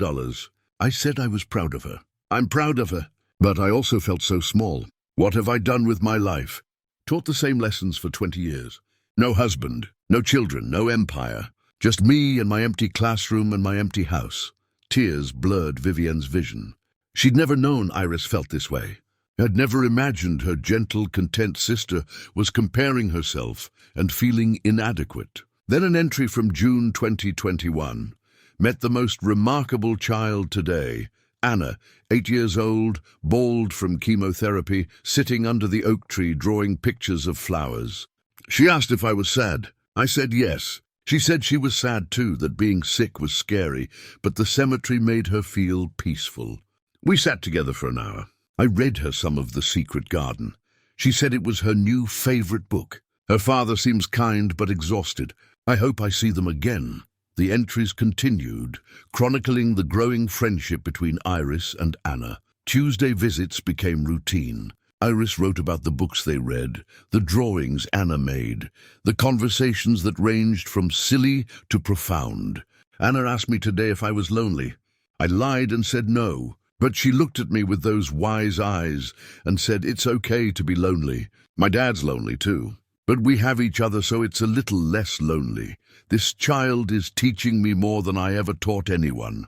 [SPEAKER 1] I said I was proud of her. I'm proud of her. But I also felt so small. What have I done with my life? Taught the same lessons for 20 years. No husband, no children, no empire. Just me and my empty classroom and my empty house. Tears blurred Vivienne's vision. She'd never known Iris felt this way. Had never imagined her gentle, content sister was comparing herself and feeling inadequate. Then an entry from June 2021. Met the most remarkable child today. Anna, 8 years old, bald from chemotherapy, sitting under the oak tree drawing pictures of flowers. She asked if I was sad. I said yes. She said she was sad too, that being sick was scary, but the cemetery made her feel peaceful. We sat together for an hour. I read her some of The Secret Garden. She said it was her new favorite book. Her father seems kind but exhausted. I hope I see them again. The entries continued, chronicling the growing friendship between Iris and Anna. Tuesday visits became routine. Iris wrote about the books they read, the drawings Anna made, the conversations that ranged from silly to profound. Anna asked me today if I was lonely. I lied and said no, but she looked at me with those wise eyes and said it's okay to be lonely. My dad's lonely too, but we have each other, so it's a little less lonely. This child is teaching me more than I ever taught anyone.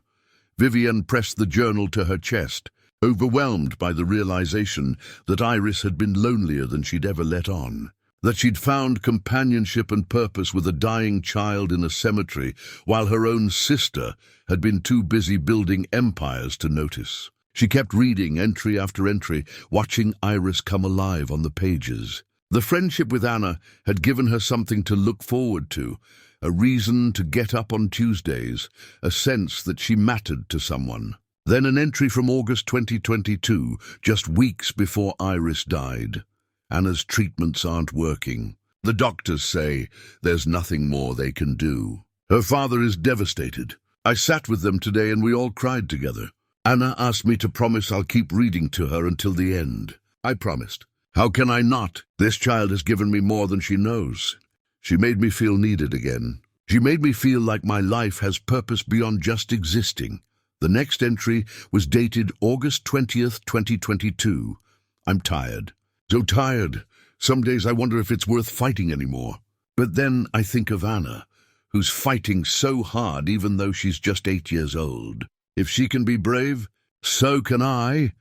[SPEAKER 1] Vivienne pressed the journal to her chest, overwhelmed by the realization that Iris had been lonelier than she'd ever let on, that she'd found companionship and purpose with a dying child in a cemetery, while her own sister had been too busy building empires to notice. She kept reading entry after entry, watching Iris come alive on the pages. The friendship with Anna had given her something to look forward to, a reason to get up on Tuesdays, a sense that she mattered to someone. Then an entry from August 2022, just weeks before Iris died. Anna's treatments aren't working. The doctors say there's nothing more they can do. Her father is devastated. I sat with them today and we all cried together. Anna asked me to promise I'll keep reading to her until the end. I promised. How can I not? This child has given me more than she knows. She made me feel needed again. She made me feel like my life has purpose beyond just existing. The next entry was dated August 20th, 2022. I'm tired. So tired. Some days I wonder if it's worth fighting anymore. But then I think of Anna, who's fighting so hard even though she's just 8 years old. If she can be brave, so can I.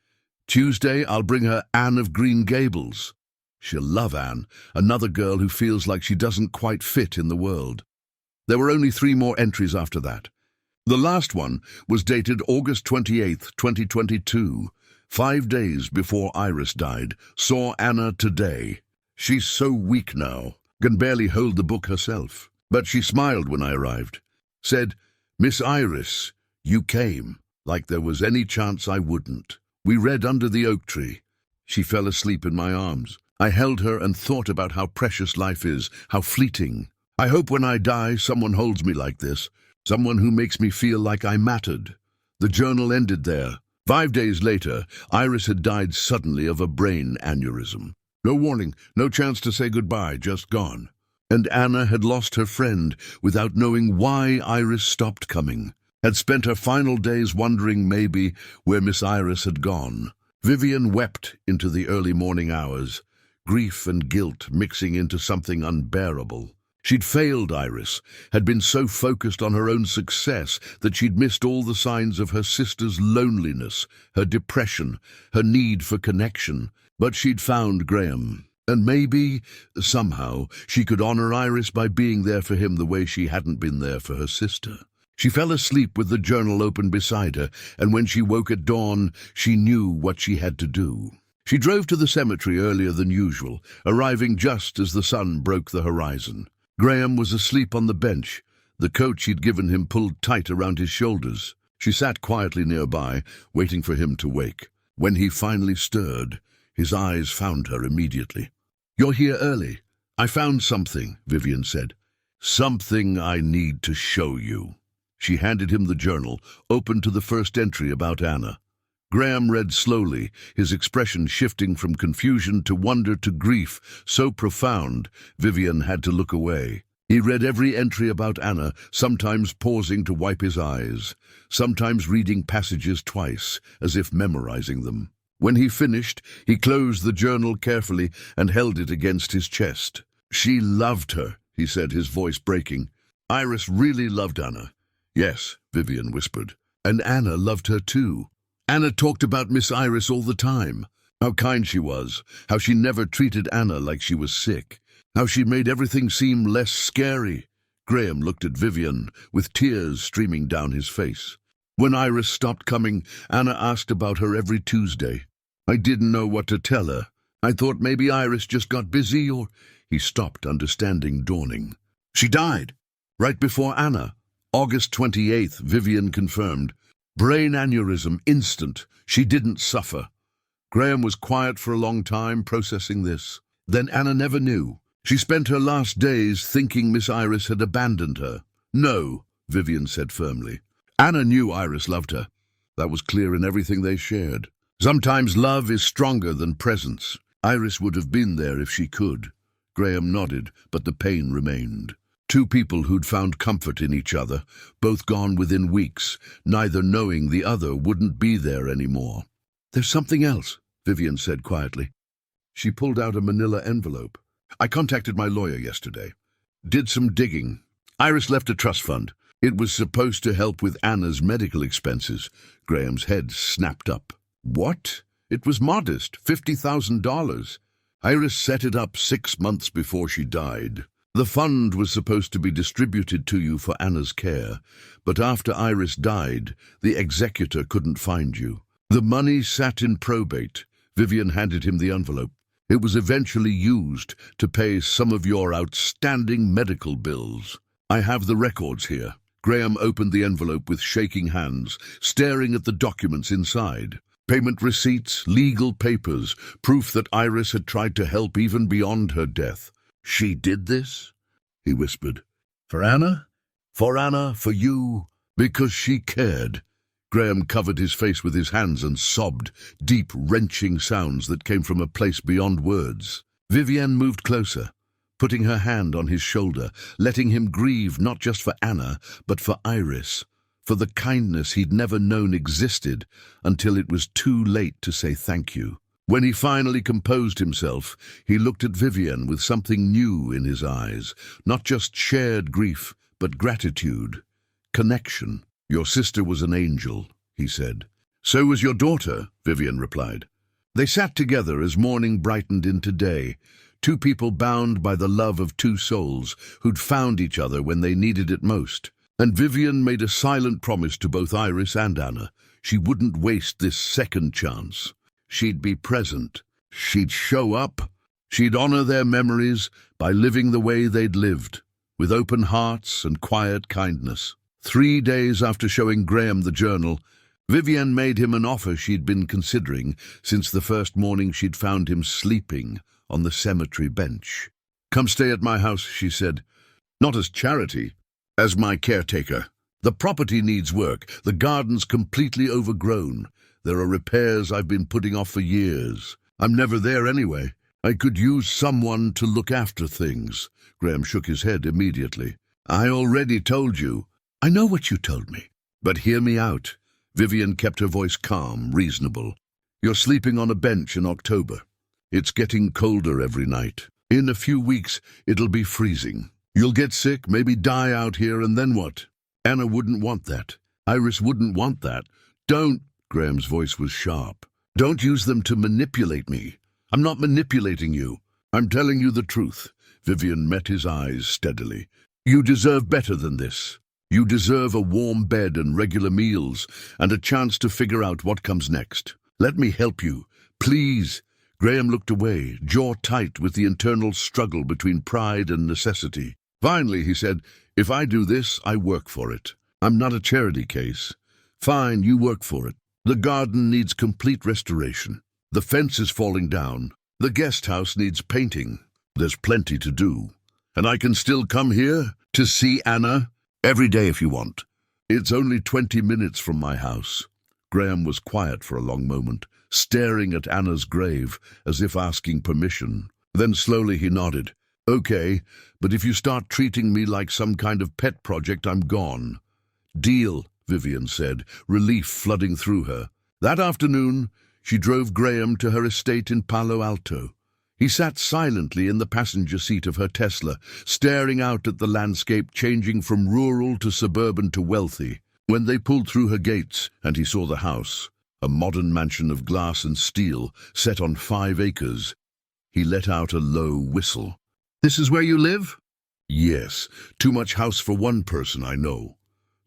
[SPEAKER 1] Tuesday, I'll bring her Anne of Green Gables. She'll love Anne, another girl who feels like she doesn't quite fit in the world. There were only 3 more entries after that. The last one was dated August 28th, 2022, 5 days before Iris died. Saw Anna today. She's so weak now, can barely hold the book herself. But she smiled when I arrived. Said, "Miss Iris, you came, like there was any chance I wouldn't." We read under the oak tree. She fell asleep in my arms. I held her and thought about how precious life is, how fleeting. I hope when I die, someone holds me like this, someone who makes me feel like I mattered. The journal ended there. 5 days later, Iris had died suddenly of a brain aneurysm. No warning, no chance to say goodbye, just gone. And Anna had lost her friend without knowing why Iris stopped coming. Had spent her final days wondering maybe where Miss Iris had gone. Vivienne wept into the early morning hours, grief and guilt mixing into something unbearable. She'd failed Iris, had been so focused on her own success that she'd missed all the signs of her sister's loneliness, her depression, her need for connection. But she'd found Graham, and maybe, somehow, she could honor Iris by being there for him the way she hadn't been there for her sister. She fell asleep with the journal open beside her, and when she woke at dawn, she knew what she had to do. She drove to the cemetery earlier than usual, arriving just as the sun broke the horizon. Graham was asleep on the bench, the coat she'd given him pulled tight around his shoulders. She sat quietly nearby, waiting for him to wake. When he finally stirred, his eyes found her immediately. "You're here early. I found something," Vivienne said. "Something I need to show you." She handed him the journal, open to the first entry about Anna. Graham read slowly, his expression shifting from confusion to wonder to grief, so profound Vivienne had to look away. He read every entry about Anna, sometimes pausing to wipe his eyes, sometimes reading passages twice, as if memorizing them. When he finished, he closed the journal carefully and held it against his chest. "She loved her," he said, his voice breaking. "Iris really loved Anna." "Yes," Vivienne whispered. "And Anna loved her too. Anna talked about Miss Iris all the time. How kind she was, how she never treated Anna like she was sick, how she made everything seem less scary." Graham looked at Vivienne, with tears streaming down his face. "When Iris stopped coming, Anna asked about her every Tuesday. I didn't know what to tell her. I thought maybe Iris just got busy or—" He stopped, understanding dawning. "She died right before Anna. August 28th, Vivienne confirmed. Brain aneurysm, instant. She didn't suffer." Graham was quiet for a long time, processing this. "Then Anna never knew. She spent her last days thinking Miss Iris had abandoned her." "No," Vivienne said firmly. "Anna knew Iris loved her. That was clear in everything they shared. Sometimes love is stronger than presence. Iris would have been there if she could." Graham nodded, but the pain remained. Two people who'd found comfort in each other, both gone within weeks, neither knowing the other wouldn't be there anymore. "There's something else," Vivienne said quietly. She pulled out a manila envelope. "I contacted my lawyer yesterday. Did some digging. Iris left a trust fund. It was supposed to help with Anna's medical expenses." Graham's head snapped up. "What? It was modest, $50,000. Iris set it up 6 months before she died. The fund was supposed to be distributed to you for Anna's care, but after Iris died, the executor couldn't find you. The money sat in probate." Vivienne handed him the envelope. "It was eventually used to pay some of your outstanding medical bills. I have the records here." Graham opened the envelope with shaking hands, staring at the documents inside. Payment receipts, legal papers, proof that Iris had tried to help even beyond her death. "She did this?" he whispered. "For Anna? For Anna, for you, because she cared." Graham covered his face with his hands and sobbed, deep, wrenching sounds that came from a place beyond words. Vivienne moved closer, putting her hand on his shoulder, letting him grieve not just for Anna, but for Iris, for the kindness he'd never known existed until it was too late to say thank you. When he finally composed himself, he looked at Vivienne with something new in his eyes, not just shared grief, but gratitude, connection. "Your sister was an angel," he said. "So was your daughter," Vivienne replied. They sat together as morning brightened into day, two people bound by the love of two souls who'd found each other when they needed it most. And Vivienne made a silent promise to both Iris and Anna. She wouldn't waste this second chance. She'd be present. She'd show up. She'd honor their memories by living the way they'd lived, with open hearts and quiet kindness. 3 days after showing Graham the journal, Vivienne made him an offer she'd been considering since the first morning she'd found him sleeping on the cemetery bench. "Come stay at my house," she said. "Not as charity, as my caretaker. The property needs work. The garden's completely overgrown. There are repairs I've been putting off for years. I'm never there anyway. I could use someone to look after things." Graham shook his head immediately. "I already told you." "I know what you told me. But hear me out." Vivienne kept her voice calm, reasonable. "You're sleeping on a bench in October. It's getting colder every night. In a few weeks, it'll be freezing. You'll get sick, maybe die out here, and then what? Anna wouldn't want that. Iris wouldn't want that. Don't—" Graham's voice was sharp. "Don't use them to manipulate me. I'm not manipulating you. I'm telling you the truth." Vivienne met his eyes steadily. "You deserve better than this. You deserve a warm bed and regular meals, and a chance to figure out what comes next. Let me help you. Please." Graham looked away, jaw tight with the internal struggle between pride and necessity. Finally, he said, "If I do this, I work for it. I'm not a charity case. Fine, you work for it. The garden needs complete restoration. The fence is falling down. The guest house needs painting. There's plenty to do. And I can still come here to see Anna every day if you want. It's only 20 minutes from my house. Graham was quiet for a long moment, staring at Anna's grave as if asking permission. Then slowly he nodded. Okay, but if you start treating me like some kind of pet project, I'm gone. Deal, Vivienne said, relief flooding through her. That afternoon, she drove Graham to her estate in Palo Alto. He sat silently in the passenger seat of her Tesla, staring out at the landscape changing from rural to suburban to wealthy. When they pulled through her gates and he saw the house, a modern mansion of glass and steel set on 5 acres, he let out a low whistle. This is where you live? Yes, too much house for one person, I know.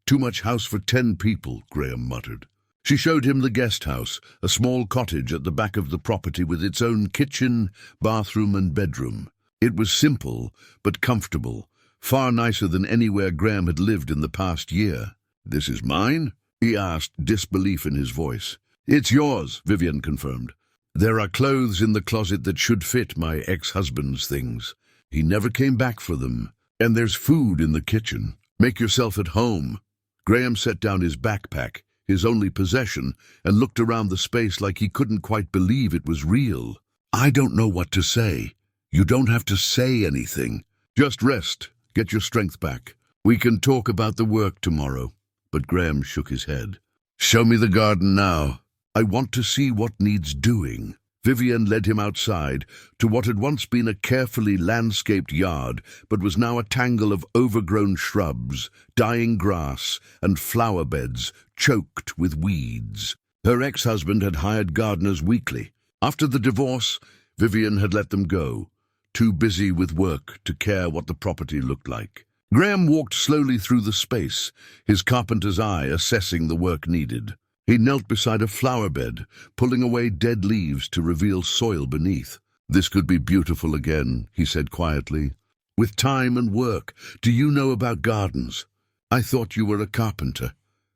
[SPEAKER 1] Too much house for 10 people, Graham muttered. She showed him the guest house, a small cottage at the back of the property with its own kitchen, bathroom and bedroom. It was simple, but comfortable, far nicer than anywhere Graham had lived in the past year. This is mine? He asked, disbelief in his voice. It's yours, Vivienne confirmed. There are clothes in the closet that should fit my ex-husband's things. He never came back for them. And there's food in the kitchen. Make yourself at home. Graham set down his backpack, his only possession, and looked around the space like he couldn't quite believe it was real. I don't know what to say. You don't have to say anything. Just rest. Get your strength back. We can talk about the work tomorrow. But Graham shook his head. Show me the garden now. I want to see what needs doing. Vivienne led him outside to what had once been a carefully landscaped yard, but was now a tangle of overgrown shrubs, dying grass, and flower beds choked with weeds. Her ex-husband had hired gardeners weekly. After the divorce, Vivienne had let them go, too busy with work to care what the property looked like. Graham walked slowly through the space, his carpenter's eye assessing the work needed. He knelt beside a flower bed, pulling away dead leaves to reveal soil beneath. This could be beautiful again, he said quietly. With time and work. Do you know about gardens? I thought you were a carpenter.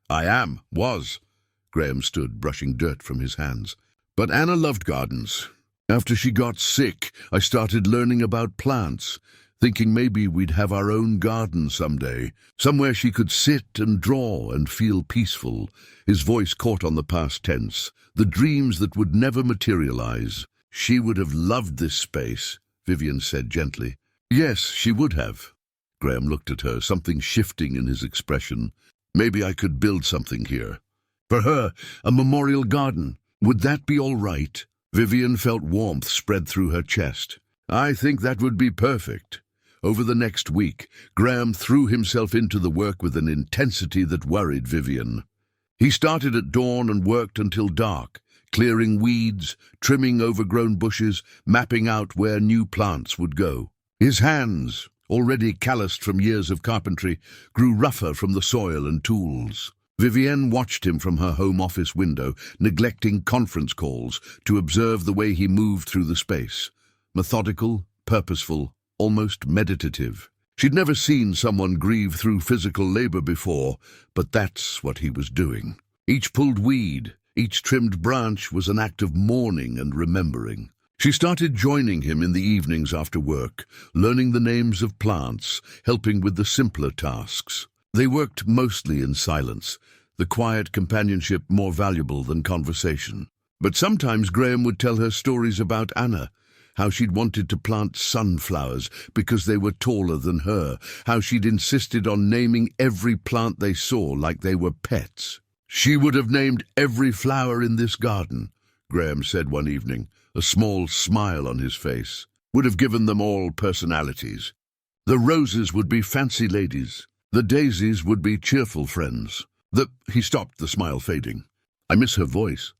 [SPEAKER 1] I was. Graham stood, brushing dirt from his hands. But Anna loved gardens. After she got sick, I started learning about plants, thinking maybe we'd have our own garden someday, somewhere she could sit and draw and feel peaceful. His voice caught on the past tense, the dreams that would never materialize. She would have loved this space, Vivienne said gently. Yes, she would have. Graham looked at her, something shifting in his expression. Maybe I could build something here. For her, a memorial garden. Would that be all right? Vivienne felt warmth spread through her chest. I think that would be perfect. Over the next week, Graham threw himself into the work with an intensity that worried Vivienne. He started at dawn and worked until dark, clearing weeds, trimming overgrown bushes, mapping out where new plants would go. His hands, already calloused from years of carpentry, grew rougher from the soil and tools. Vivienne watched him from her home office window, neglecting conference calls to observe the way he moved through the space. Methodical, purposeful, almost meditative. She'd never seen someone grieve through physical labor before, but that's what he was doing. Each pulled weed, each trimmed branch was an act of mourning and remembering. She started joining him in the evenings after work, learning the names of plants, helping with the simpler tasks. They worked mostly in silence, the quiet companionship more valuable than conversation. But sometimes Graham would tell her stories about Anna, how she'd wanted to plant sunflowers because they were taller than her, how she'd insisted on naming every plant they saw like they were pets. She would have named every flower in this garden, Graham said one evening, a small smile on his face. Would have given them all personalities. The roses would be fancy ladies. The daisies would be cheerful friends. He stopped, the smile fading. I miss her voice.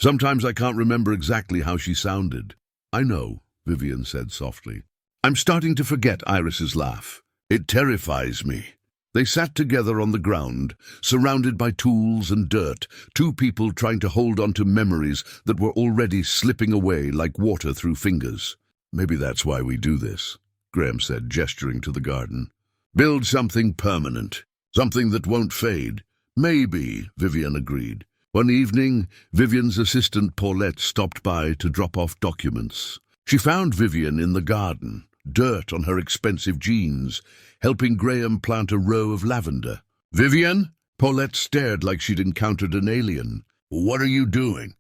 [SPEAKER 1] Sometimes I can't remember exactly how she sounded. I know, Vivienne said softly. I'm starting to forget Iris's laugh. It terrifies me. They sat together on the ground, surrounded by tools and dirt, two people trying to hold on to memories that were already slipping away like water through fingers. Maybe that's why we do this, Graham said, gesturing to the garden. Build something permanent, something that won't fade. Maybe, Vivienne agreed. One evening, Vivienne's assistant Paulette stopped by to drop off documents. She found Vivienne in the garden, dirt on her expensive jeans, helping Graham plant a row of lavender. "Vivienne?" Paulette stared like she'd encountered an alien. "What are you doing?"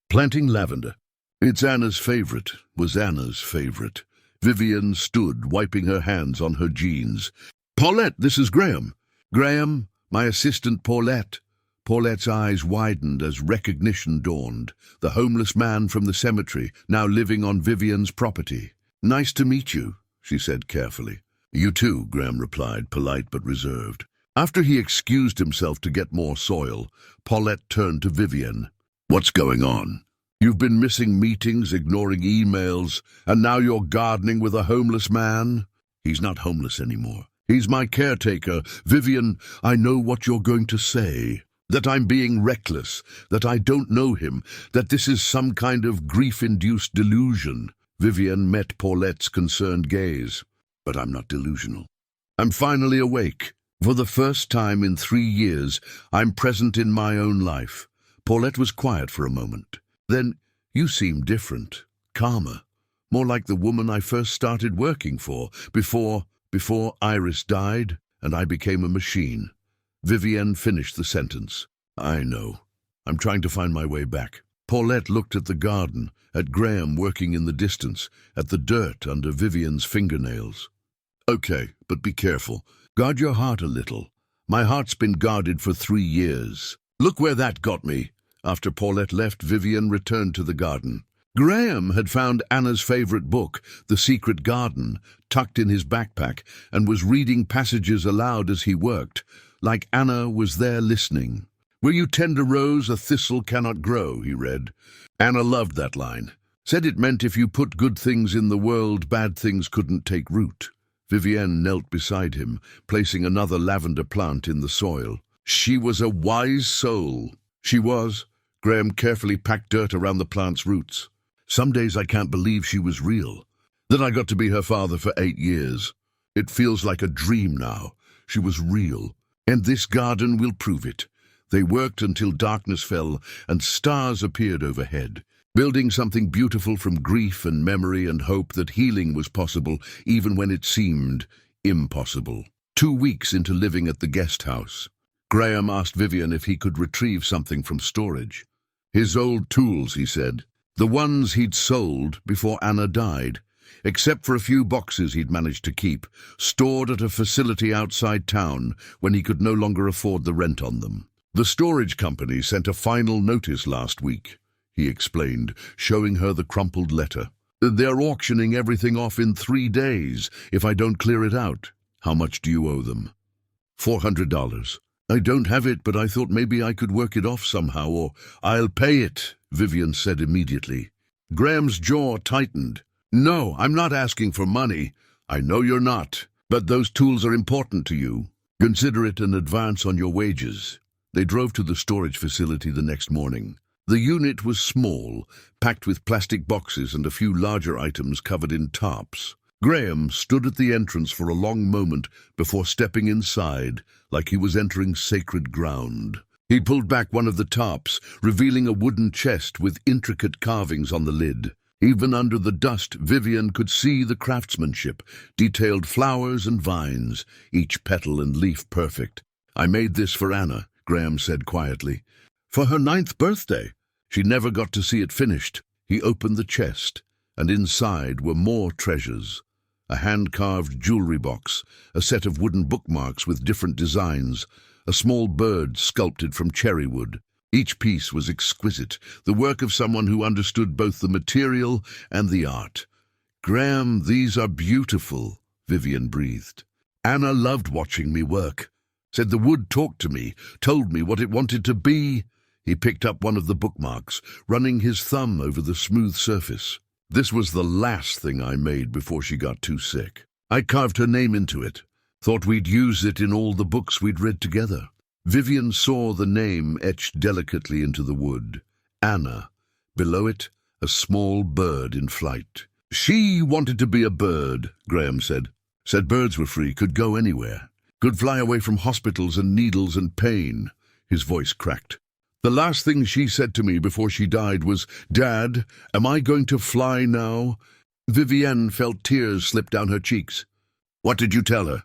[SPEAKER 1] "Planting lavender." "It's Anna's favorite," was Anna's favorite. Vivienne stood, wiping her hands on her jeans. "Paulette, this is Graham." "Graham, my assistant Paulette." Paulette's eyes widened as recognition dawned. The homeless man from the cemetery, now living on Vivienne's property. "Nice to meet you," she said carefully. "You too," Graham replied, polite but reserved. After he excused himself to get more soil, Paulette turned to Vivienne. "What's going on? You've been missing meetings, ignoring emails, and now you're gardening with a homeless man?" "He's not homeless anymore. He's my caretaker. Vivienne, I know what you're going to say. That I'm being reckless, that I don't know him, that this is some kind of grief-induced delusion." Vivienne met Paulette's concerned gaze. "But I'm not delusional. I'm finally awake. For the first time in 3 years, I'm present in my own life." Paulette was quiet for a moment. "Then you seem different, calmer, more like the woman I first started working for, before Iris died and I became a machine." Vivienne finished the sentence. "I know. I'm trying to find my way back." Paulette looked at the garden, at Graham working in the distance, at the dirt under Vivienne's fingernails. "Okay, but be careful. Guard your heart a little. My heart's been guarded for 3 years. Look where that got me." After Paulette left, Vivienne returned to the garden. Graham had found Anna's favorite book, The Secret Garden, tucked in his backpack, and was reading passages aloud as he worked, like Anna was there listening. "Where you tend a rose, a thistle cannot grow," he read. Anna loved that line. Said it meant if you put good things in the world, bad things couldn't take root. Vivienne knelt beside him, placing another lavender plant in the soil. She was a wise soul. She was. Graham carefully packed dirt around the plant's roots. "Some days I can't believe she was real. That I got to be her father for 8 years. It feels like a dream now. She was real. And this garden will prove it." They worked until darkness fell and stars appeared overhead, building something beautiful from grief and memory and hope that healing was possible even when it seemed impossible. 2 weeks into living at the guest house, Graham asked Vivienne if he could retrieve something from storage. His old tools, he said, the ones he'd sold before Anna died, except for a few boxes he'd managed to keep, stored at a facility outside town when he could no longer afford the rent on them. "The storage company sent a final notice last week," he explained, showing her the crumpled letter. "They're auctioning everything off in 3 days if I don't clear it out." "How much do you owe them?" $400. "I don't have it, but I thought maybe I could work it off somehow, or—" "I'll pay it," Vivienne said immediately. Graham's jaw tightened. "No, I'm not asking for money." "I know you're not, but those tools are important to you. Consider it an advance on your wages." They drove to the storage facility the next morning. The unit was small, packed with plastic boxes and a few larger items covered in tarps. Graham stood at the entrance for a long moment before stepping inside, like he was entering sacred ground. He pulled back one of the tarps, revealing a wooden chest with intricate carvings on the lid. Even under the dust, Vivienne could see the craftsmanship, detailed flowers and vines, each petal and leaf perfect. "I made this for Anna," Graham said quietly. "For her 9th birthday. She never got to see it finished." He opened the chest, and inside were more treasures. A hand-carved jewelry box, a set of wooden bookmarks with different designs, a small bird sculpted from cherry wood. Each piece was exquisite, the work of someone who understood both the material and the art. "Graham, these are beautiful," Vivienne breathed. "Anna loved watching me work. Said the wood talked to me, told me what it wanted to be." He picked up one of the bookmarks, running his thumb over the smooth surface. "This was the last thing I made before she got too sick. I carved her name into it. Thought we'd use it in all the books we'd read together." Vivienne saw the name etched delicately into the wood. Anna. Below it, a small bird in flight. "She wanted to be a bird," Graham said. "Said birds were free, could go anywhere. Could fly away from hospitals and needles and pain." His voice cracked. "The last thing she said to me before she died was, 'Dad, am I going to fly now?'" Vivienne felt tears slip down her cheeks. "What did you tell her?"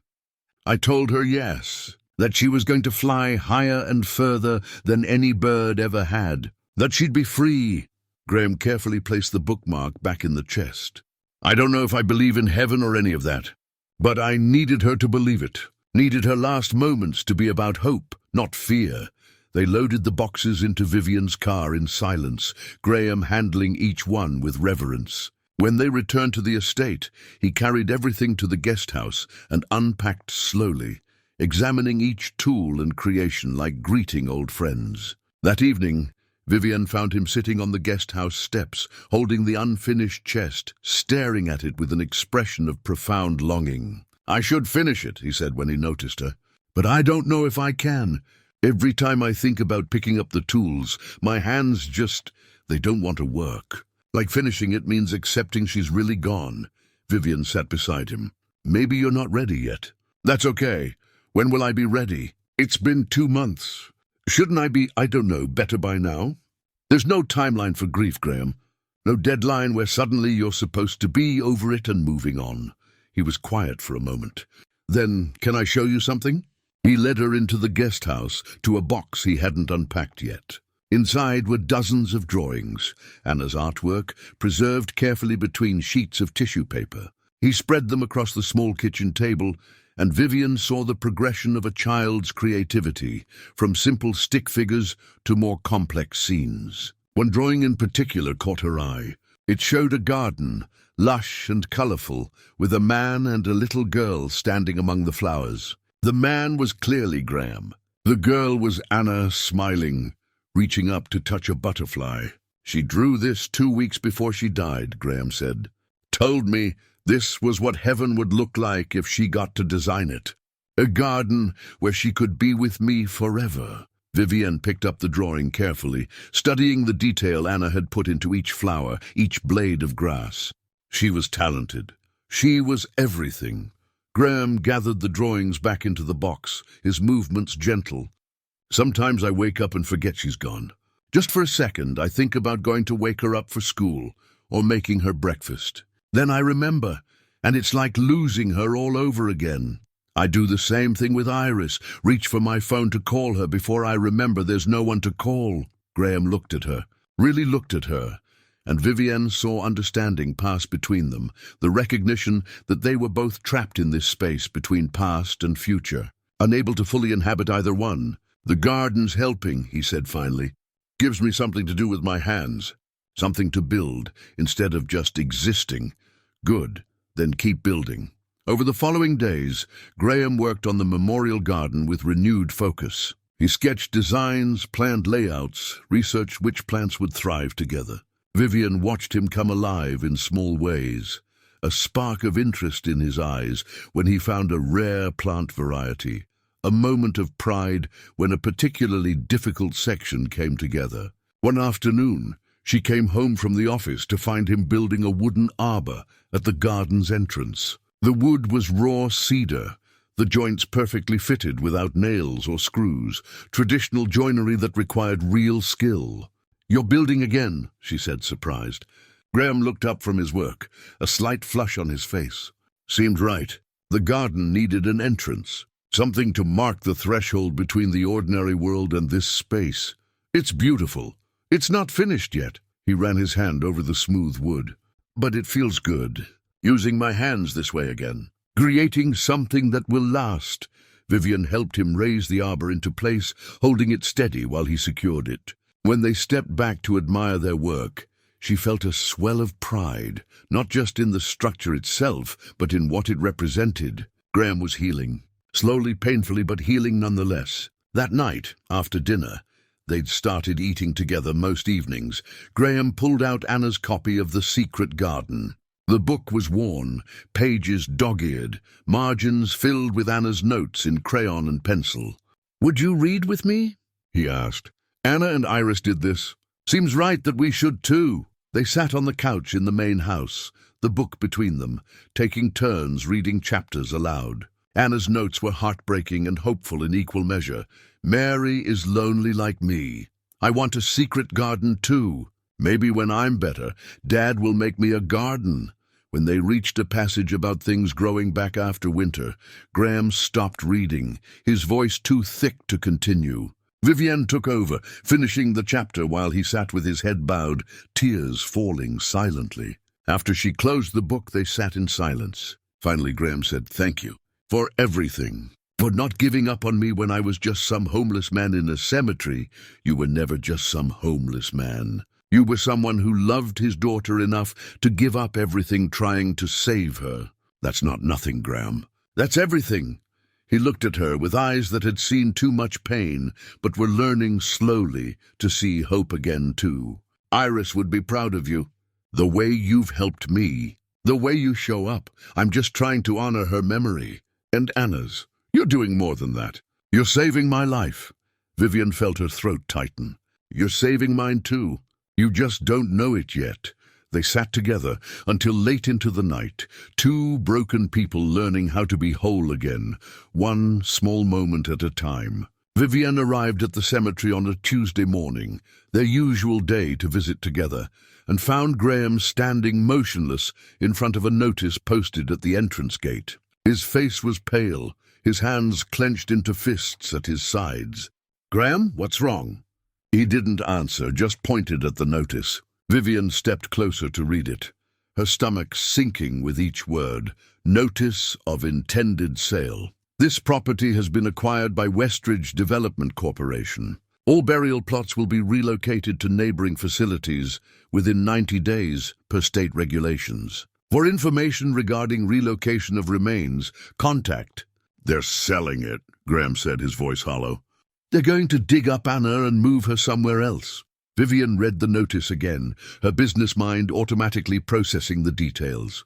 [SPEAKER 1] "I told her yes, that she was going to fly higher and further than any bird ever had, that she'd be free." Graham carefully placed the bookmark back in the chest. "I don't know if I believe in heaven or any of that, but I needed her to believe it, needed her last moments to be about hope, not fear." They loaded the boxes into Vivienne's car in silence, Graham handling each one with reverence. When they returned to the estate, he carried everything to the guest house and unpacked slowly, examining each tool and creation like greeting old friends. That evening, Vivienne found him sitting on the guest house steps, holding the unfinished chest, staring at it with an expression of profound longing. "I should finish it," he said when he noticed her, "but I don't know if I can. Every time I think about picking up the tools, my hands they don't want to work. Like finishing it means accepting she's really gone." Vivienne sat beside him. "Maybe you're not ready yet." "That's okay. When will I be ready?" "It's been 2 months. Shouldn't I be, I don't know, better by now?" "There's no timeline for grief, Graham. No deadline where suddenly you're supposed to be over it and moving on." He was quiet for a moment. "Then, can I show you something?" He led her into the guest house, to a box he hadn't unpacked yet. Inside were dozens of drawings, Anna's artwork, preserved carefully between sheets of tissue paper. He spread them across the small kitchen table, and Vivienne saw the progression of a child's creativity, from simple stick figures to more complex scenes. One drawing in particular caught her eye. It showed a garden, lush and colourful, with a man and a little girl standing among the flowers. The man was clearly Graham. The girl was Anna, smiling, reaching up to touch a butterfly. "She drew this 2 weeks before she died," Graham said. "Told me this was what heaven would look like if she got to design it. A garden where she could be with me forever." Vivienne picked up the drawing carefully, studying the detail Anna had put into each flower, each blade of grass. She was talented. She was everything. Graham gathered the drawings back into the box, his movements gentle. "Sometimes I wake up and forget she's gone. Just for a second, I think about going to wake her up for school or making her breakfast. Then I remember, and it's like losing her all over again. I do the same thing with Iris, reach for my phone to call her before I remember there's no one to call." Graham looked at her, really looked at her, and Vivienne saw understanding pass between them, the recognition that they were both trapped in this space between past and future, unable to fully inhabit either one. "The garden's helping," he said finally. "Gives me something to do with my hands, something to build, instead of just existing. Good, then keep building." Over the following days, Graham worked on the memorial garden with renewed focus. He sketched designs, planned layouts, researched which plants would thrive together. Vivienne watched him come alive in small ways, a spark of interest in his eyes when he found a rare plant variety, a moment of pride when a particularly difficult section came together. One afternoon, she came home from the office to find him building a wooden arbor at the garden's entrance. The wood was raw cedar, the joints perfectly fitted without nails or screws, traditional joinery that required real skill. "You're building again," she said, surprised. Graham looked up from his work, a slight flush on his face. Seemed right. The garden needed an entrance, something to mark the threshold between the ordinary world and this space. "It's beautiful. It's not finished yet." He ran his hand over the smooth wood. "But it feels good, using my hands this way again. Creating something that will last." Vivienne helped him raise the arbor into place, holding it steady while he secured it. When they stepped back to admire their work, she felt a swell of pride, not just in the structure itself, but in what it represented. Graham was healing. Slowly, painfully, but healing nonetheless. That night, after dinner, they'd started eating together most evenings. Graham pulled out Anna's copy of The Secret Garden. The book was worn, pages dog-eared, margins filled with Anna's notes in crayon and pencil. "Would you read with me?" he asked. "Anna and Iris did this. Seems right that we should too." They sat on the couch in the main house, the book between them, taking turns reading chapters aloud. Anna's notes were heartbreaking and hopeful in equal measure. Mary is lonely like me. I want a secret garden too. Maybe when I'm better, Dad will make me a garden. When they reached a passage about things growing back after winter, Graham stopped reading, his voice too thick to continue. Vivienne took over, finishing the chapter while he sat with his head bowed, tears falling silently. After she closed the book, they sat in silence. Finally, Graham said, "Thank you for everything. For not giving up on me when I was just some homeless man in a cemetery. You were never just some homeless man. You were someone who loved his daughter enough to give up everything trying to save her. That's not nothing, Graham. That's everything." He looked at her with eyes that had seen too much pain, but were learning slowly to see hope again too. "Iris would be proud of you. The way you've helped me. The way you show up. I'm just trying to honor her memory. And Anna's. You're doing more than that. You're saving my life." Vivienne felt her throat tighten. "You're saving mine too. You just don't know it yet." They sat together until late into the night, two broken people learning how to be whole again, one small moment at a time. Vivienne arrived at the cemetery on a Tuesday morning, their usual day to visit together, and found Graham standing motionless in front of a notice posted at the entrance gate. His face was pale, his hands clenched into fists at his sides. "Graham, what's wrong?" He didn't answer, just pointed at the notice. Vivienne stepped closer to read it, her stomach sinking with each word. Notice of intended sale. This property has been acquired by Westridge Development Corporation. All burial plots will be relocated to neighboring facilities within 90 days per state regulations. For information regarding relocation of remains, contact. "They're selling it," Graham said, his voice hollow. "They're going to dig up Anna and move her somewhere else." Vivienne read the notice again, her business mind automatically processing the details.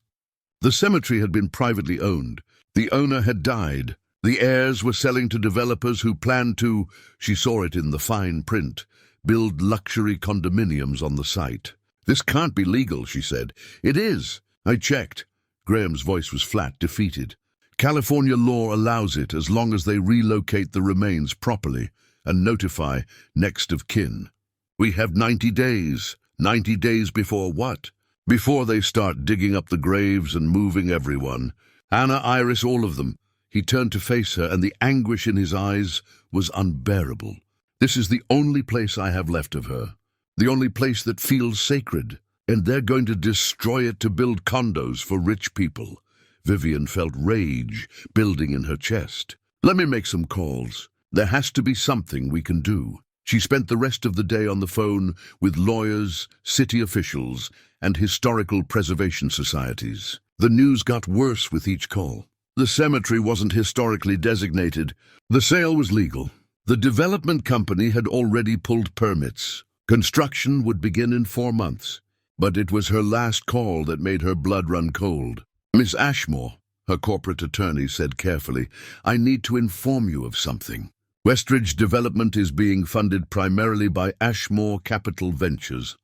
[SPEAKER 1] The cemetery had been privately owned. The owner had died. The heirs were selling to developers who planned to, she saw it in the fine print, build luxury condominiums on the site. "This can't be legal," she said. "It is. I checked." Graham's voice was flat, defeated. "California law allows it as long as they relocate the remains properly and notify next of kin. We have 90 days. 90 days before what? Before they start digging up the graves and moving everyone. Anna, Iris, all of them." He turned to face her, and the anguish in his eyes was unbearable. "This is the only place I have left of her. The only place that feels sacred. And they're going to destroy it to build condos for rich people." Vivienne felt rage building in her chest. "Let me make some calls. There has to be something we can do." She spent the rest of the day on the phone with lawyers, city officials, and historical preservation societies. The news got worse with each call. The cemetery wasn't historically designated. The sale was legal. The development company had already pulled permits. Construction would begin in 4 months. But it was her last call that made her blood run cold. "Miss Ashmore," her corporate attorney said carefully, "I need to inform you of something. Westridge Development is being funded primarily by Ashmore Capital Ventures."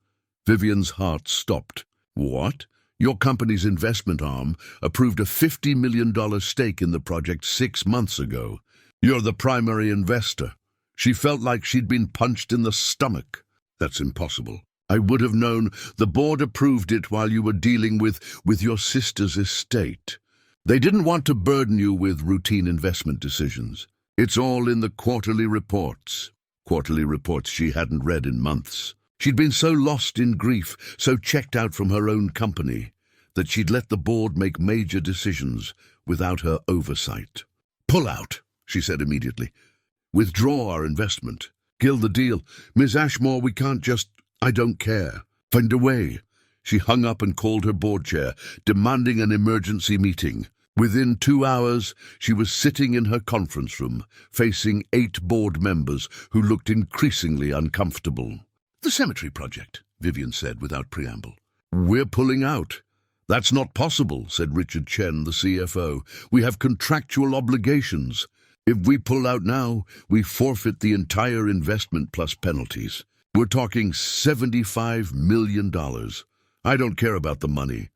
[SPEAKER 1] Vivienne's heart stopped. "What?" "Your company's investment arm approved a $50 million stake in the project 6 months ago. You're the primary investor." She felt like she'd been punched in the stomach. "That's impossible. I would have known. The board approved it while you were dealing with your sister's estate. They didn't want to burden you with routine investment decisions. It's all in the quarterly reports." Quarterly reports she hadn't read in months. She'd been so lost in grief, so checked out from her own company, that she'd let the board make major decisions without her oversight. "Pull out," she said immediately. "Withdraw our investment. Kill the deal. Miss Ashmore, we can't just... I don't care. Find a way." She hung up and called her board chair, demanding an emergency meeting. Within 2 hours, she was sitting in her conference room, facing 8 board members who looked increasingly uncomfortable. "The cemetery project," Vivienne said without preamble. "We're pulling out." "That's not possible," said Richard Chen, the CFO. "We have contractual obligations. If we pull out now, we forfeit the entire investment plus penalties. We're talking $75 million. I don't care about the money.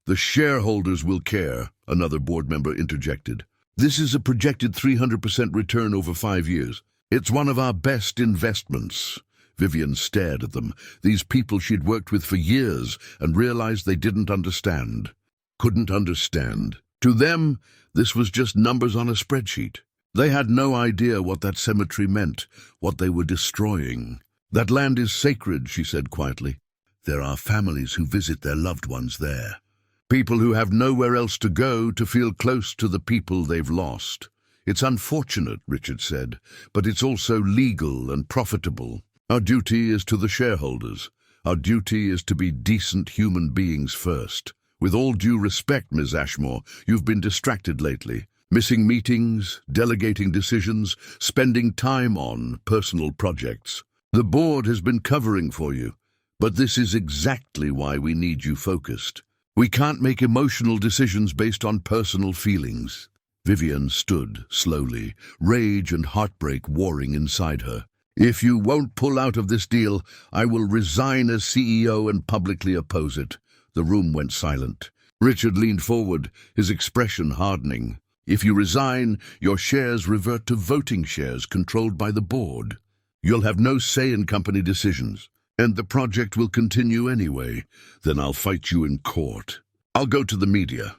[SPEAKER 1] The shareholders will care," another board member interjected. This is a projected 300% return over 5 years. It's one of our best investments." Vivienne stared at them, these people she'd worked with for years, and realized they didn't understand. Couldn't understand. To them, this was just numbers on a spreadsheet. They had no idea what that cemetery meant, what they were destroying. "That land is sacred," she said quietly. "There are families who visit their loved ones there. People who have nowhere else to go to feel close to the people they've lost. It's unfortunate," Richard said, "but it's also legal and profitable. Our duty is to the shareholders. Our duty is to be decent human beings first. With all due respect, Ms. Ashmore, you've been distracted lately. Missing meetings, delegating decisions, spending time on personal projects. The board has been covering for you, but this is exactly why we need you focused. We can't make emotional decisions based on personal feelings." Vivienne stood slowly, rage and heartbreak warring inside her. "If you won't pull out of this deal, I will resign as CEO and publicly oppose it." The room went silent. Richard leaned forward, his expression hardening. "If you resign, your shares revert to voting shares controlled by the board. You'll have no say in company decisions, and the project will continue anyway. Then I'll fight you in court. I'll go to the media.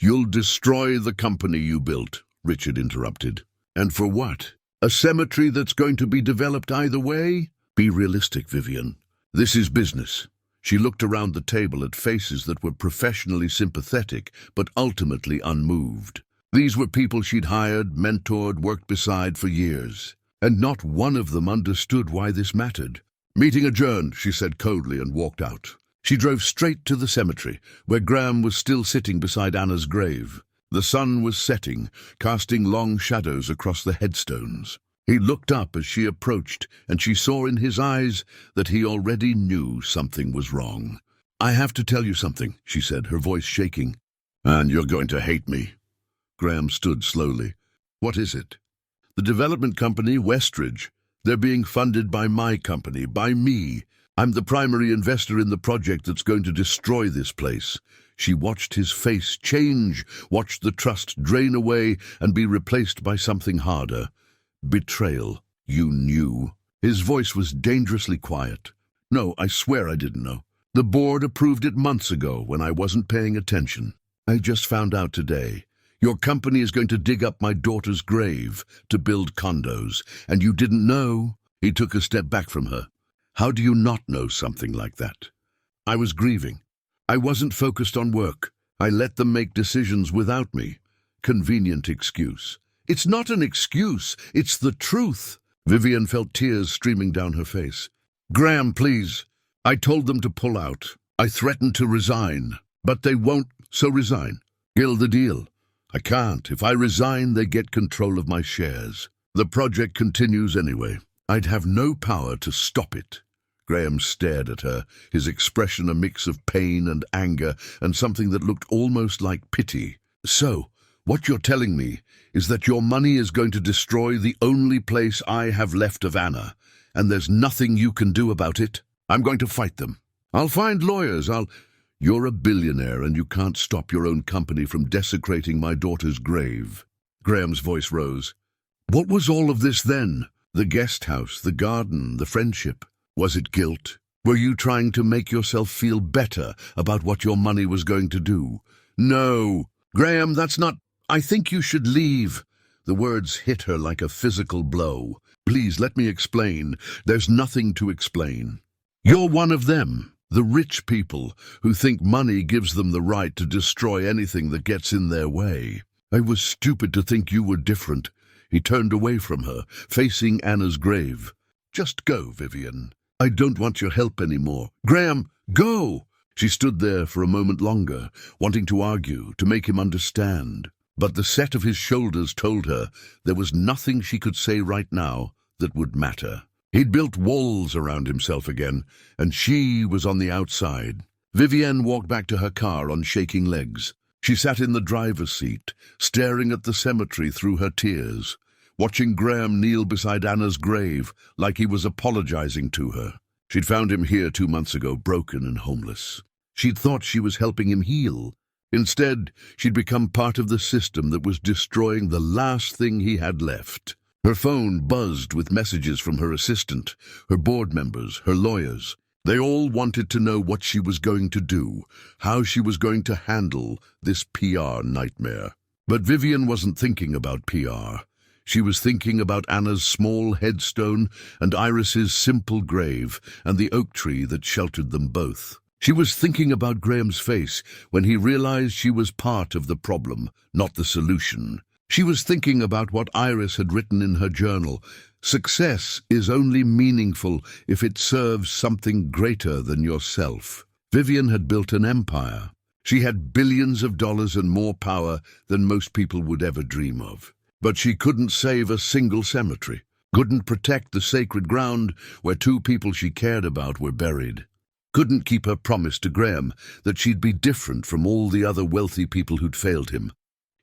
[SPEAKER 1] You'll destroy the company you built," Richard interrupted. "And for what? A cemetery that's going to be developed either way? Be realistic, Vivienne. This is business." She looked around the table at faces that were professionally sympathetic, but ultimately unmoved. These were people she'd hired, mentored, worked beside for years. And not one of them understood why this mattered. "Meeting adjourned," she said coldly and walked out. She drove straight to the cemetery, where Graham was still sitting beside Anna's grave. The sun was setting, casting long shadows across the headstones. He looked up as she approached, and she saw in his eyes that he already knew something was wrong. "I have to tell you something," she said, her voice shaking. "And you're going to hate me." Graham stood slowly. "What is it?" "The development company, Westridge. They're being funded by my company, by me. I'm the primary investor in the project that's going to destroy this place." She watched his face change, watched the trust drain away and be replaced by something harder. "Betrayal. You knew." His voice was dangerously quiet. "No, I swear I didn't know. The board approved it months ago when I wasn't paying attention. I just found out today. Your company is going to dig up my daughter's grave to build condos, and you didn't know?" He took a step back from her. "How do you not know something like that?" "I was grieving. I wasn't focused on work. I let them make decisions without me." Convenient excuse. "It's not an excuse, it's the truth." Vivienne felt tears streaming down her face. "Graham, please. I told them to pull out. I threatened to resign. But they won't, so resign. Kill the deal." "I can't. If I resign, they get control of my shares. The project continues anyway. I'd have no power to stop it." Graham stared at her, his expression a mix of pain and anger and something that looked almost like pity. "So, what you're telling me is that your money is going to destroy the only place I have left of Anna, and there's nothing you can do about it?" "I'm going to fight them. I'll find lawyers. You're a billionaire and you can't stop your own company from desecrating my daughter's grave." Graham's voice rose. "What was all of this then? The guest house, the garden, the friendship. Was it guilt? Were you trying to make yourself feel better about what your money was going to do?" "No. Graham, that's not... I think you should leave." The words hit her like a physical blow. "Please, let me explain. There's nothing to explain. You're one of them, the rich people who think money gives them the right to destroy anything that gets in their way. I was stupid to think you were different." He turned away from her, facing Anna's grave. "Just go, Vivienne. I don't want your help anymore." "Graham, go!" She stood there for a moment longer, wanting to argue, to make him understand. But the set of his shoulders told her there was nothing she could say right now that would matter. He'd built walls around himself again, and she was on the outside. Vivienne walked back to her car on shaking legs. She sat in the driver's seat, staring at the cemetery through her tears, watching Graham kneel beside Anna's grave like he was apologizing to her. She'd found him here 2 months ago, broken and homeless. She'd thought she was helping him heal, Instead, she'd become part of the system that was destroying the last thing he had left. Her phone buzzed with messages from her assistant, her board members, her lawyers. They all wanted to know what she was going to do, how she was going to handle this PR nightmare. But Vivienne wasn't thinking about PR. She was thinking about Anna's small headstone and Iris's simple grave and the oak tree that sheltered them both. She was thinking about Graham's face when he realized she was part of the problem, not the solution. She was thinking about what Iris had written in her journal. Success is only meaningful if it serves something greater than yourself. Vivienne had built an empire. She had billions of dollars and more power than most people would ever dream of. But she couldn't save a single cemetery, couldn't protect the sacred ground where two people she cared about were buried, couldn't keep her promise to Graham that she'd be different from all the other wealthy people who'd failed him.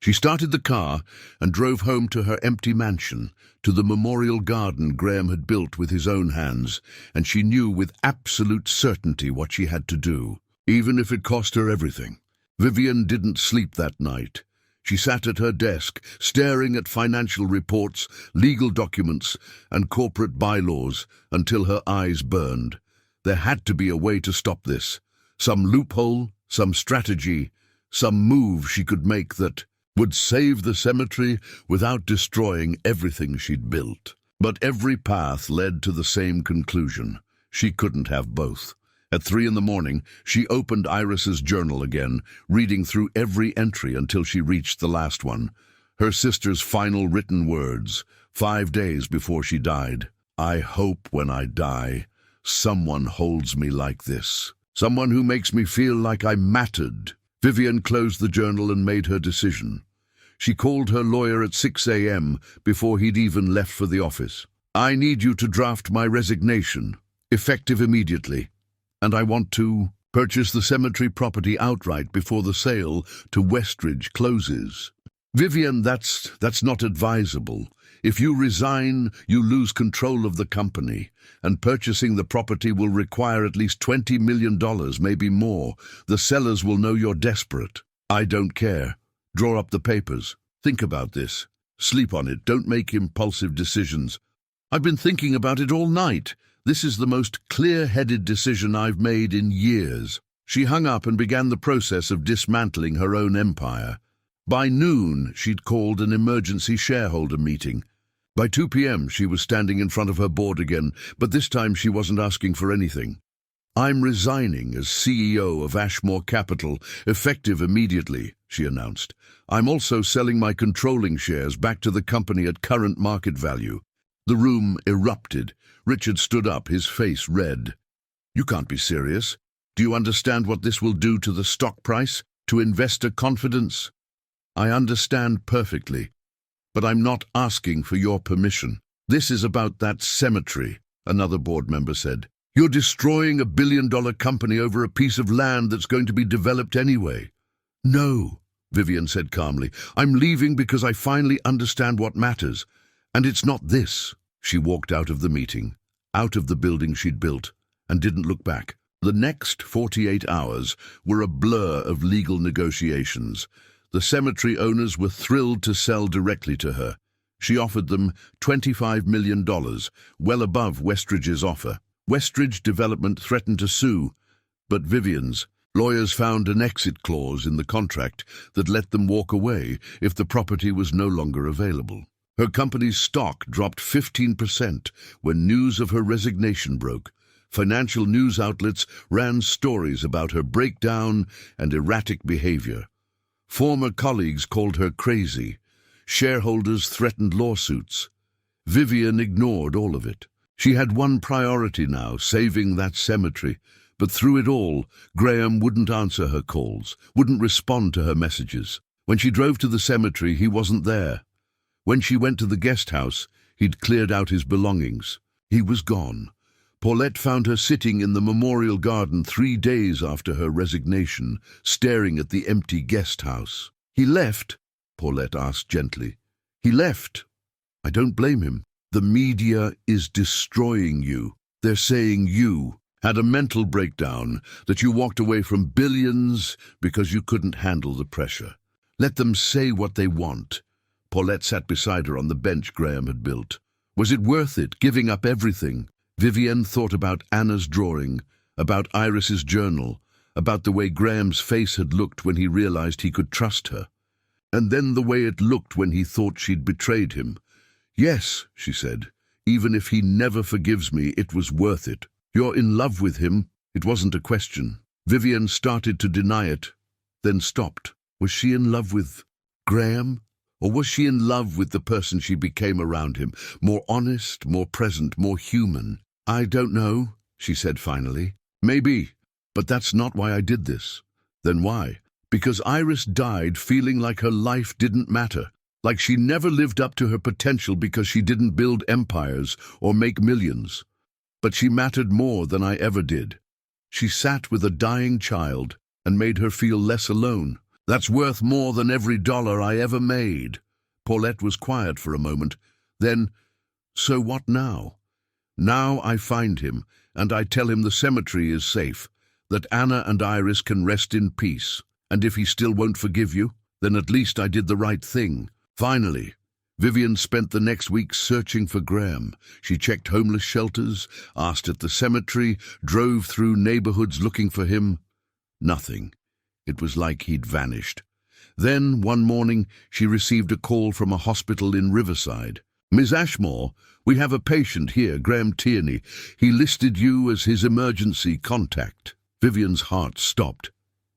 [SPEAKER 1] She started the car and drove home to her empty mansion, to the memorial garden Graham had built with his own hands, and she knew with absolute certainty what she had to do, even if it cost her everything. Vivienne didn't sleep that night. She sat at her desk, staring at financial reports, legal documents, and corporate bylaws until her eyes burned. There had to be a way to stop this. Some loophole, some strategy, some move she could make that would save the cemetery without destroying everything she'd built. But every path led to the same conclusion. She couldn't have both. At 3 a.m, she opened Iris's journal again, reading through every entry until she reached the last one. Her sister's final written words, 5 days before she died. "I hope when I die, someone holds me like this. Someone who makes me feel like I mattered." Vivienne closed the journal and made her decision. She called her lawyer at 6 a.m. before he'd even left for the office. "I need you to draft my resignation, effective immediately. And I want to purchase the cemetery property outright before the sale to Westridge closes." "Vivienne, that's not advisable. If you resign, you lose control of the company, and purchasing the property will require at least $20 million, maybe more. The sellers will know you're desperate." "I don't care. Draw up the papers. Think about this. Sleep on it. Don't make impulsive decisions." "I've been thinking about it all night. This is the most clear-headed decision I've made in years." She hung up and began the process of dismantling her own empire. By noon, she'd called an emergency shareholder meeting. By 2 p.m, she was standing in front of her board again, but this time she wasn't asking for anything. "I'm resigning as CEO of Ashmore Capital, effective immediately," she announced. "I'm also selling my controlling shares back to the company at current market value." The room erupted. Richard stood up, his face red. "You can't be serious. Do you understand what this will do to the stock price, to investor confidence?" "I understand perfectly, but I'm not asking for your permission. This is about that cemetery," another board member said. "You're destroying a billion-dollar company over a piece of land that's going to be developed anyway." "No," Vivienne said calmly. "I'm leaving because I finally understand what matters. And it's not this." She walked out of the meeting, out of the building she'd built, and didn't look back. The next 48 hours were a blur of legal negotiations. The cemetery owners were thrilled to sell directly to her. She offered them $25 million, well above Westridge's offer. Westridge Development threatened to sue, but Vivienne's lawyers found an exit clause in the contract that let them walk away if the property was no longer available. Her company's stock dropped 15% when news of her resignation broke. Financial news outlets ran stories about her breakdown and erratic behavior. Former colleagues called her crazy. Shareholders threatened lawsuits. Vivienne ignored all of it. She had one priority now, saving that cemetery. But through it all, Graham wouldn't answer her calls, wouldn't respond to her messages. When she drove to the cemetery, he wasn't there. When she went to the guest house, he'd cleared out his belongings. He was gone. Paulette found her sitting in the memorial garden 3 days after her resignation, staring at the empty guest house. "He left?" Paulette asked gently. "He left. I don't blame him. The media is destroying you. They're saying you Had a mental breakdown, that you walked away from billions because you couldn't handle the pressure. Let them say what they want. Paulette sat beside her on the bench Graham had built. Was it worth it, giving up everything? Vivienne thought about Anna's drawing, about Iris's journal, about the way Graham's face had looked when he realized he could trust her. And then the way it looked when he thought she'd betrayed him. Yes, she said, even if he never forgives me, it was worth it. You're in love with him. It wasn't a question. Vivienne started to deny it, then stopped. Was she in love with Graham? Or was she in love with the person she became around him? More honest, more present, more human? I don't know, she said finally. Maybe, but that's not why I did this. Then why? Because Iris died feeling like her life didn't matter, like she never lived up to her potential because she didn't build empires or make millions. But she mattered more than I ever did. She sat with a dying child and made her feel less alone. That's worth more than every dollar I ever made. Paulette was quiet for a moment. Then, so what now? Now I find him, and I tell him the cemetery is safe, that Anna and Iris can rest in peace. And if he still won't forgive you, then at least I did the right thing. Finally, Vivienne spent the next week searching for Graham. She checked homeless shelters, asked at the cemetery, drove through neighborhoods looking for him. Nothing. It was like he'd vanished. Then, one morning, she received a call from a hospital in Riverside. Ms. Ashmore, we have a patient here, Graham Tierney. He listed you as his emergency contact. Vivienne's heart stopped.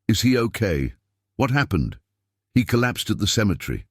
[SPEAKER 1] Is he okay? What happened? He collapsed at the cemetery.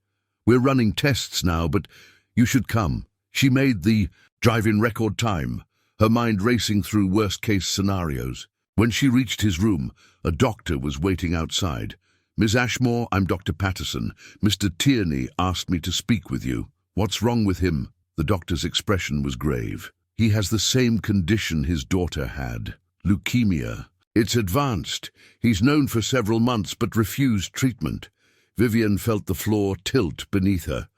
[SPEAKER 1] We're running tests now, but you should come. She made the drive in record time, her mind racing through worst-case scenarios. When she reached his room, a doctor was waiting outside. Ms. Ashmore, I'm Dr. Patterson. Mr. Tierney asked me to speak with you. What's wrong with him? The doctor's expression was grave. He has the same condition his daughter had, leukemia. It's advanced. He's known for several months but refused treatment. Vivienne felt the floor tilt beneath her.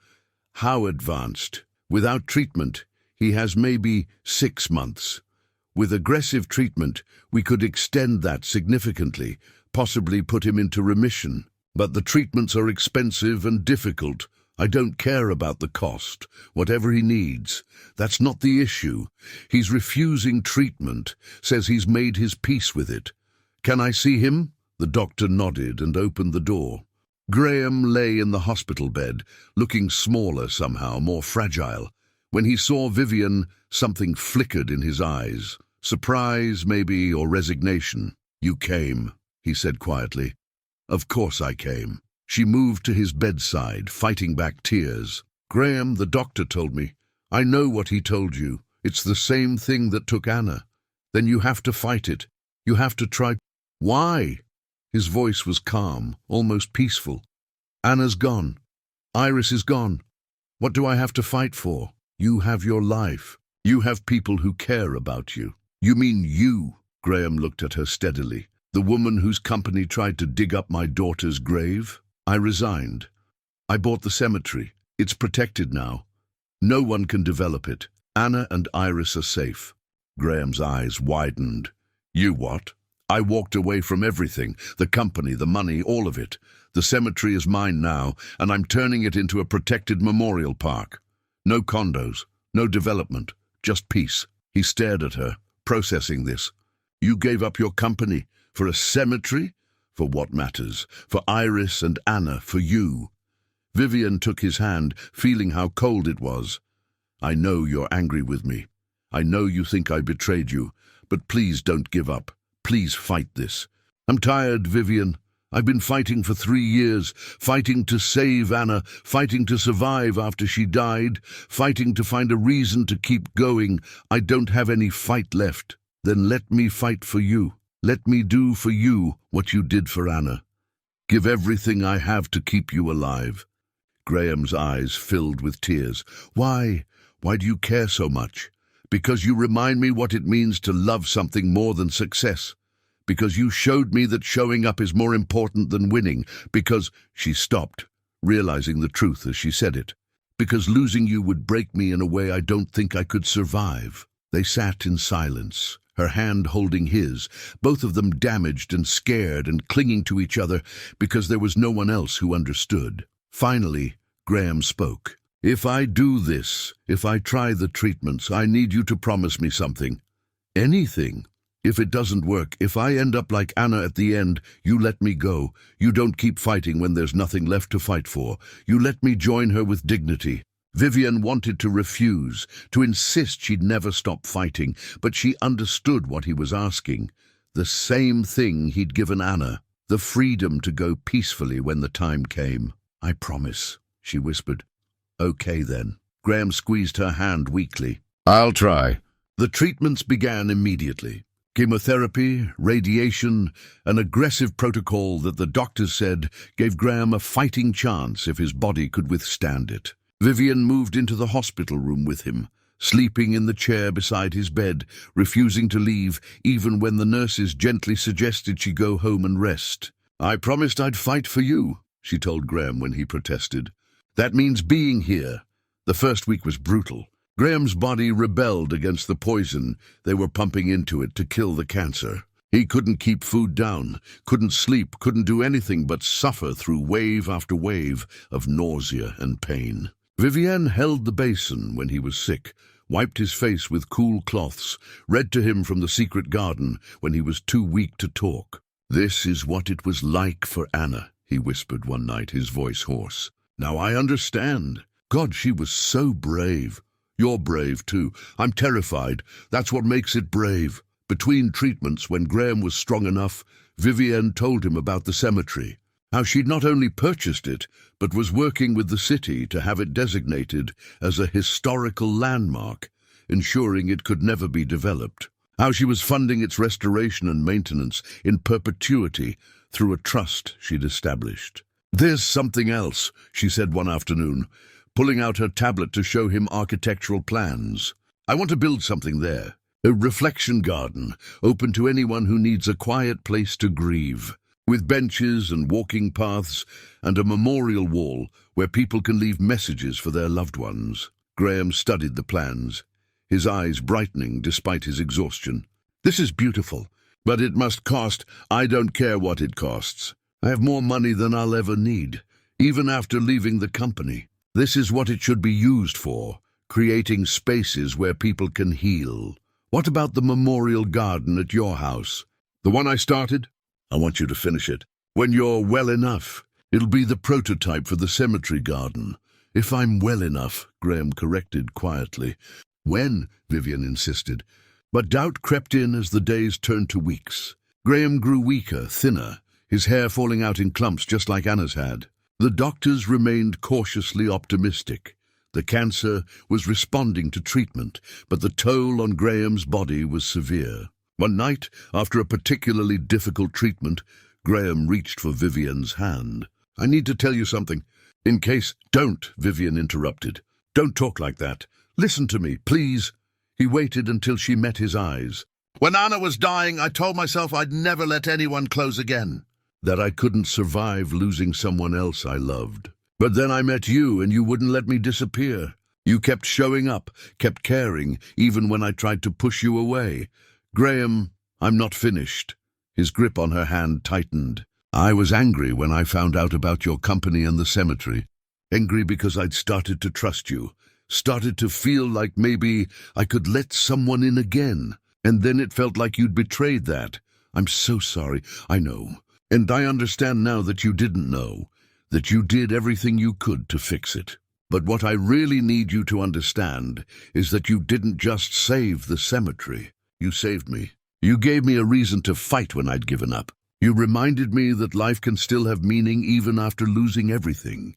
[SPEAKER 1] How advanced? Without treatment, he has maybe 6 months. With aggressive treatment, we could extend that significantly, possibly put him into remission. But the treatments are expensive and difficult. I don't care about the cost. Whatever he needs. That's not the issue. He's refusing treatment, says he's made his peace with it. Can I see him? The doctor nodded and opened the door. Graham lay in the hospital bed, looking smaller somehow, more fragile. When he saw Vivienne, something flickered in his eyes. Surprise, maybe, or resignation. You came, he said quietly. Of course I came. She moved to his bedside, fighting back tears. Graham, the doctor told me. I know what he told you. It's the same thing that took Anna. Then you have to fight it. You have to try. Why? His voice was calm, almost peaceful. Anna's gone. Iris is gone. What do I have to fight for? You have your life. You have people who care about you. You mean you? Graham looked at her steadily. The woman whose company tried to dig up my daughter's grave? I resigned. I bought the cemetery. It's protected now. No one can develop it. Anna and Iris are safe. Graham's eyes widened. You what? I walked away from everything, the company, the money, all of it. The cemetery is mine now, and I'm turning it into a protected memorial park. No condos, no development, just peace. He stared at her, processing this. You gave up your company for a cemetery? For what matters? For Iris and Anna, for you. Vivienne took his hand, feeling how cold it was. I know you're angry with me. I know you think I betrayed you, but please don't give up. Please fight this. I'm tired, Vivienne. I've been fighting for 3 years, fighting to save Anna, fighting to survive after she died, fighting to find a reason to keep going. I don't have any fight left. Then let me fight for you. Let me do for you what you did for Anna. Give everything I have to keep you alive. Graham's eyes filled with tears. Why? Why do you care so much? Because you remind me what it means to love something more than success. Because you showed me that showing up is more important than winning. Because she stopped, realizing the truth as she said it. Because losing you would break me in a way I don't think I could survive. They sat in silence, her hand holding his, both of them damaged and scared and clinging to each other because there was no one else who understood. Finally, Graham spoke. "If I do this, if I try the treatments, I need you to promise me something. Anything. If it doesn't work, if I end up like Anna at the end, you let me go. You don't keep fighting when there's nothing left to fight for. You let me join her with dignity." Vivienne wanted to refuse, to insist she'd never stop fighting, but she understood what he was asking. The same thing he'd given Anna, the freedom to go peacefully when the time came. "I promise," she whispered. "Okay then." Graham squeezed her hand weakly. "I'll try." The treatments began immediately. Chemotherapy, radiation, an aggressive protocol that the doctors said gave Graham a fighting chance if his body could withstand it. Vivienne moved into the hospital room with him, sleeping in the chair beside his bed, refusing to leave even when the nurses gently suggested she go home and rest. "I promised I'd fight for you," she told Graham when he protested. "That means being here." The first week was brutal. Graham's body rebelled against the poison they were pumping into it to kill the cancer. He couldn't keep food down, couldn't sleep, couldn't do anything but suffer through wave after wave of nausea and pain. Vivienne held the basin when he was sick, wiped his face with cool cloths, read to him from the secret garden when he was too weak to talk. "This is what it was like for Anna," he whispered one night, his voice hoarse. "Now I understand. God, she was so brave. You're brave too. I'm terrified. That's what makes it brave." Between treatments, when Graham was strong enough, Vivienne told him about the cemetery, how she'd not only purchased it, but was working with the city to have it designated as a historical landmark, ensuring it could never be developed. How she was funding its restoration and maintenance in perpetuity through a trust she'd established. "There's something else," she said one afternoon, pulling out her tablet to show him architectural plans. "I want to build something there. A reflection garden, open to anyone who needs a quiet place to grieve, with benches and walking paths and a memorial wall where people can leave messages for their loved ones." Graham studied the plans, his eyes brightening despite his exhaustion. "This is beautiful, but it must cost. I don't care what it costs. I have more money than I'll ever need, even after leaving the company. This is what it should be used for, creating spaces where people can heal. What about the memorial garden at your house? The one I started? I want you to finish it. When you're well enough, it'll be the prototype for the cemetery garden." "If I'm well enough," Graham corrected quietly. "When?" Vivienne insisted. But doubt crept in as the days turned to weeks. Graham grew weaker, thinner, his hair falling out in clumps just like Anna's had. The doctors remained cautiously optimistic. The cancer was responding to treatment, but the toll on Graham's body was severe. One night, after a particularly difficult treatment, Graham reached for Vivienne's hand. "I need to tell you something. In case—" "Don't," Vivienne interrupted. "Don't talk like that. Listen to me, please." He waited until she met his eyes. "When Anna was dying, I told myself I'd never let anyone close again. That I couldn't survive losing someone else I loved. But then I met you, and you wouldn't let me disappear. You kept showing up, kept caring, even when I tried to push you away. Graham, I'm not finished." His grip on her hand tightened. "I was angry when I found out about your company and the cemetery. Angry because I'd started to trust you, started to feel like maybe I could let someone in again. And then it felt like you'd betrayed that. I'm so sorry, I know. And I understand now that you didn't know, that you did everything you could to fix it. But what I really need you to understand is that you didn't just save the cemetery. You saved me. You gave me a reason to fight when I'd given up. You reminded me that life can still have meaning even after losing everything."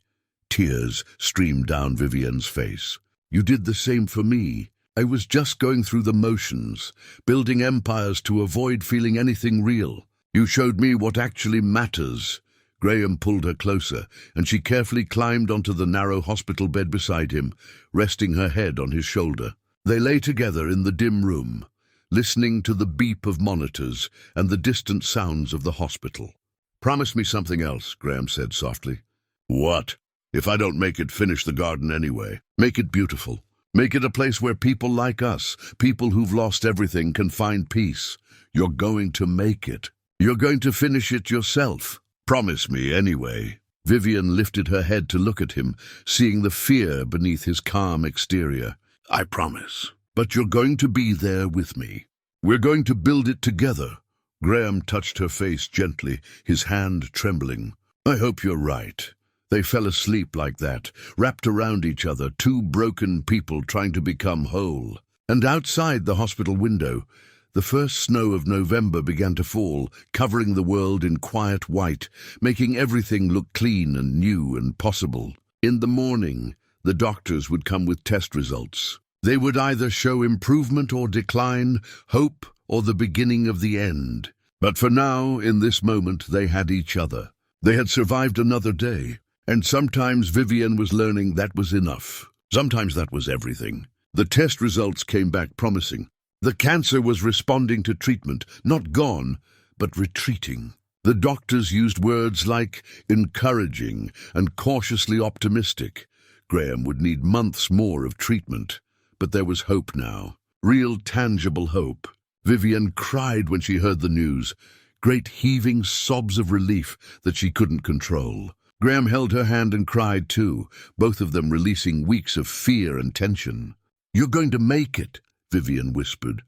[SPEAKER 1] Tears streamed down Vivienne's face. "You did the same for me. I was just going through the motions, building empires to avoid feeling anything real. You showed me what actually matters." Graham pulled her closer, and she carefully climbed onto the narrow hospital bed beside him, resting her head on his shoulder. They lay together in the dim room, listening to the beep of monitors and the distant sounds of the hospital. "Promise me something else," Graham said softly. "What?" "If I don't make it, finish the garden anyway. Make it beautiful. Make it a place where people like us, people who've lost everything, can find peace. You're going to make it. You're going to finish it yourself. Promise me anyway." Vivienne lifted her head to look at him, seeing the fear beneath his calm exterior. "I promise. But you're going to be there with me. We're going to build it together." Graham touched her face gently, his hand trembling. "I hope you're right." They fell asleep like that, wrapped around each other, two broken people trying to become whole. And outside the hospital window, the first snow of November began to fall, covering the world in quiet white, making everything look clean and new and possible. In the morning, the doctors would come with test results. They would either show improvement or decline, hope or the beginning of the end. But for now, in this moment, they had each other. They had survived another day. And sometimes Vivienne was learning that was enough. Sometimes that was everything. The test results came back promising. The cancer was responding to treatment, not gone, but retreating. The doctors used words like encouraging and cautiously optimistic. Graham would need months more of treatment, but there was hope now. Real, tangible hope. Vivienne cried when she heard the news, great heaving sobs of relief that she couldn't control. Graham held her hand and cried too, both of them releasing weeks of fear and tension. "You're going to make it," Vivienne whispered.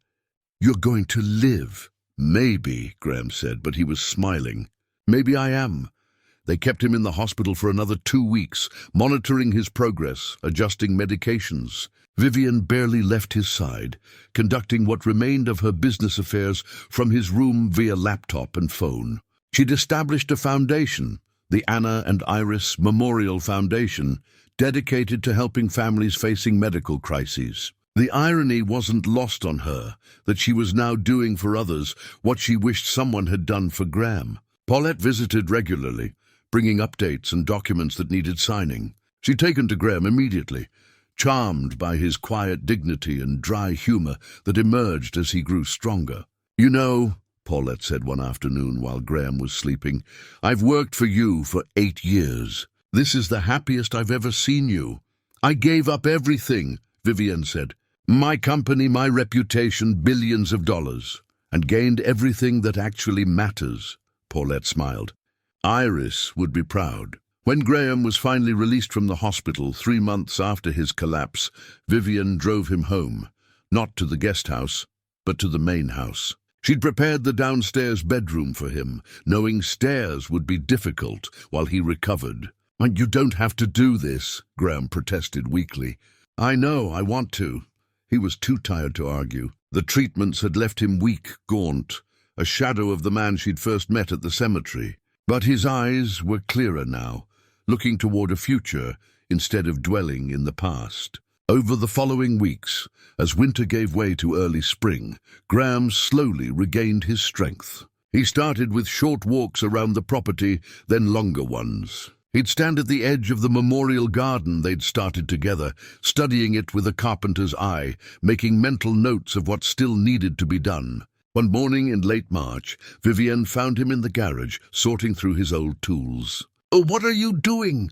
[SPEAKER 1] "You're going to live." "Maybe," Graham said, but he was smiling. "Maybe I am." They kept him in the hospital for another 2 weeks, monitoring his progress, adjusting medications. Vivienne barely left his side, conducting what remained of her business affairs from his room via laptop and phone. She'd established a foundation, the Anna and Iris Memorial Foundation, dedicated to helping families facing medical crises. The irony wasn't lost on her that she was now doing for others what she wished someone had done for Graham. Paulette visited regularly, bringing updates and documents that needed signing. She'd taken to Graham immediately, charmed by his quiet dignity and dry humor that emerged as he grew stronger. "You know," Paulette said one afternoon while Graham was sleeping, "I've worked for you for 8 years. This is the happiest I've ever seen you." "I gave up everything," Vivienne said. "My company, my reputation, billions of dollars, and gained everything that actually matters," Paulette smiled. Iris would be proud. When Graham was finally released from the hospital 3 months after his collapse, Vivienne drove him home, not to the guest house, but to the main house. She'd prepared the downstairs bedroom for him, knowing stairs would be difficult while he recovered. "You don't have to do this," Graham protested weakly. "I know, I want to." He was too tired to argue. The treatments had left him weak, gaunt, a shadow of the man she'd first met at the cemetery. But his eyes were clearer now, looking toward a future instead of dwelling in the past. Over the following weeks, as winter gave way to early spring, Graham slowly regained his strength. He started with short walks around the property, then longer ones. He'd stand at the edge of the memorial garden they'd started together, studying it with a carpenter's eye, making mental notes of what still needed to be done. One morning in late March, Vivienne found him in the garage, sorting through his old tools. "Oh, what are you doing?"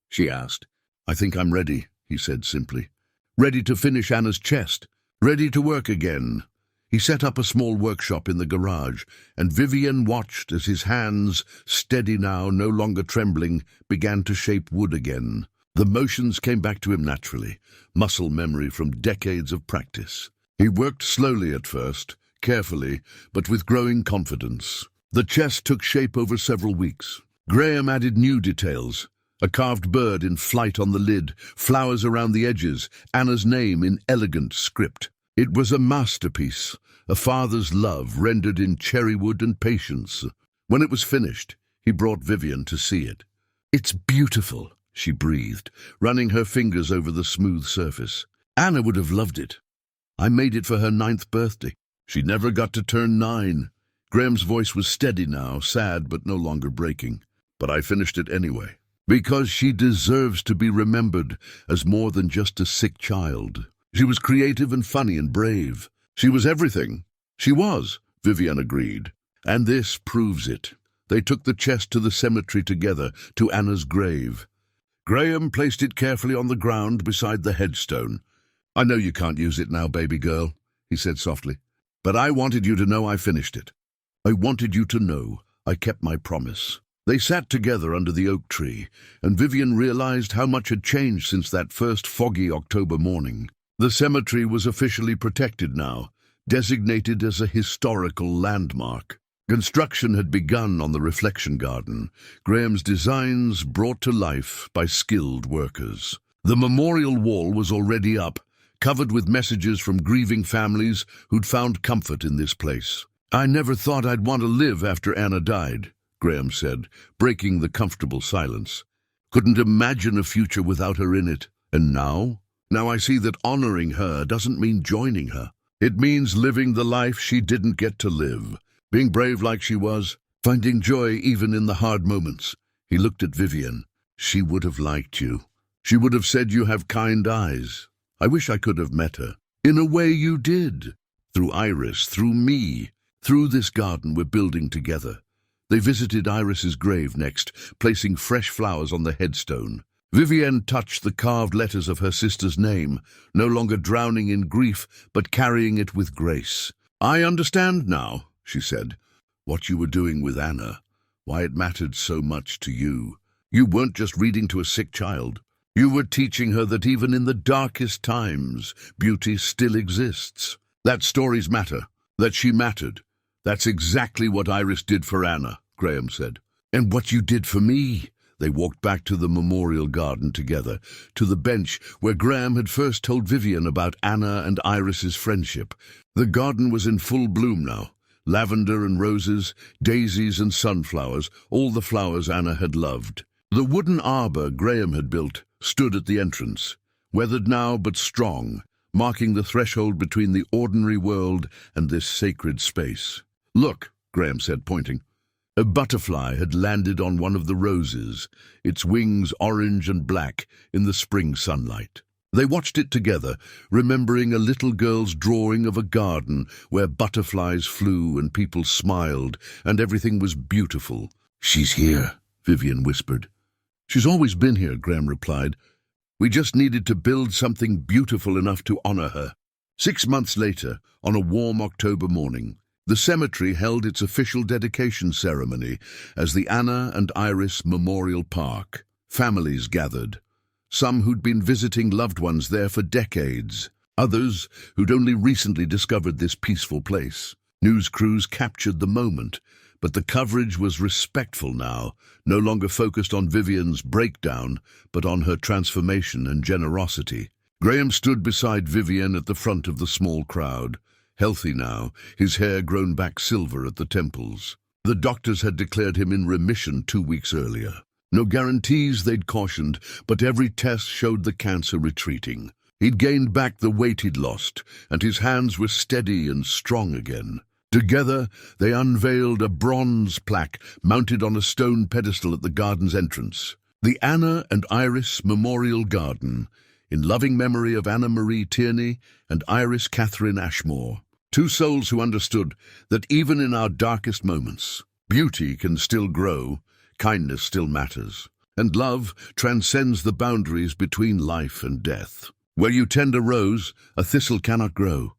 [SPEAKER 1] she asked. "I think I'm ready," he said simply. "Ready to finish Anna's chest. Ready to work again." He set up a small workshop in the garage, and Vivienne watched as his hands, steady now, no longer trembling, began to shape wood again. The motions came back to him naturally, muscle memory from decades of practice. He worked slowly at first, carefully, but with growing confidence. The chest took shape over several weeks. Graham added new details. A carved bird in flight on the lid, flowers around the edges, Anna's name in elegant script. It was a masterpiece, a father's love rendered in cherrywood and patience. When it was finished, he brought Vivienne to see it. "It's beautiful," she breathed, running her fingers over the smooth surface. "Anna would have loved it. I made it for her 9th birthday. She never got to turn 9. Graham's voice was steady now, sad but no longer breaking. "But I finished it anyway. Because she deserves to be remembered as more than just a sick child. She was creative and funny and brave. She was everything." "She was," Vivienne agreed. "And this proves it." They took the chest to the cemetery together, to Anna's grave. Graham placed it carefully on the ground beside the headstone. I know you can't use it now, baby girl, he said softly, but I wanted you to know I finished it. I wanted you to know I kept my promise. They sat together under the oak tree, and Vivienne realized how much had changed since that first foggy October morning. The cemetery was officially protected now, designated as a historical landmark. Construction had begun on the reflection garden, Graham's designs brought to life by skilled workers. The memorial wall was already up, covered with messages from grieving families who'd found comfort in this place. I never thought I'd want to live after Anna died, Graham said, breaking the comfortable silence. Couldn't imagine a future without her in it. And now? Now I see that honoring her doesn't mean joining her. It means living the life she didn't get to live. Being brave like she was, finding joy even in the hard moments. He looked at Vivienne. She would have liked you. She would have said you have kind eyes. I wish I could have met her. In a way you did. Through Iris, through me, through this garden we're building together. They visited Iris's grave next, placing fresh flowers on the headstone. Vivienne touched the carved letters of her sister's name, no longer drowning in grief, but carrying it with grace. I understand now, she said, what you were doing with Anna, why it mattered so much to you. You weren't just reading to a sick child. You were teaching her that even in the darkest times, beauty still exists. That stories matter, that she mattered. That's exactly what Iris did for Anna, Graham said. And what you did for me. They walked back to the memorial garden together, to the bench where Graham had first told Vivienne about Anna and Iris's friendship. The garden was in full bloom now. Lavender and roses, daisies and sunflowers, all the flowers Anna had loved. The wooden arbor Graham had built stood at the entrance, weathered now but strong, marking the threshold between the ordinary world and this sacred space. Look, Graham said, pointing. A butterfly had landed on one of the roses, its wings orange and black in the spring sunlight. They watched it together, remembering a little girl's drawing of a garden where butterflies flew and people smiled and everything was beautiful. She's here, Vivienne whispered. She's always been here, Graham replied. We just needed to build something beautiful enough to honor her. 6 months later, on a warm October morning, the cemetery held its official dedication ceremony as the Anna and Iris Memorial Park. Families gathered. Some who'd been visiting loved ones there for decades. Others who'd only recently discovered this peaceful place. News crews captured the moment, but the coverage was respectful now, no longer focused on Vivienne's breakdown, but on her transformation and generosity. Graham stood beside Vivienne at the front of the small crowd. Healthy now, his hair grown back silver at the temples. The doctors had declared him in remission 2 weeks earlier. No guarantees, they'd cautioned, but every test showed the cancer retreating. He'd gained back the weight he'd lost, and his hands were steady and strong again. Together, they unveiled a bronze plaque mounted on a stone pedestal at the garden's entrance. The Anna and Iris Memorial Garden, in loving memory of Anna Marie Tierney and Iris Catherine Ashmore. Two souls who understood that even in our darkest moments, beauty can still grow, kindness still matters, and love transcends the boundaries between life and death. Where you tend a rose, a thistle cannot grow.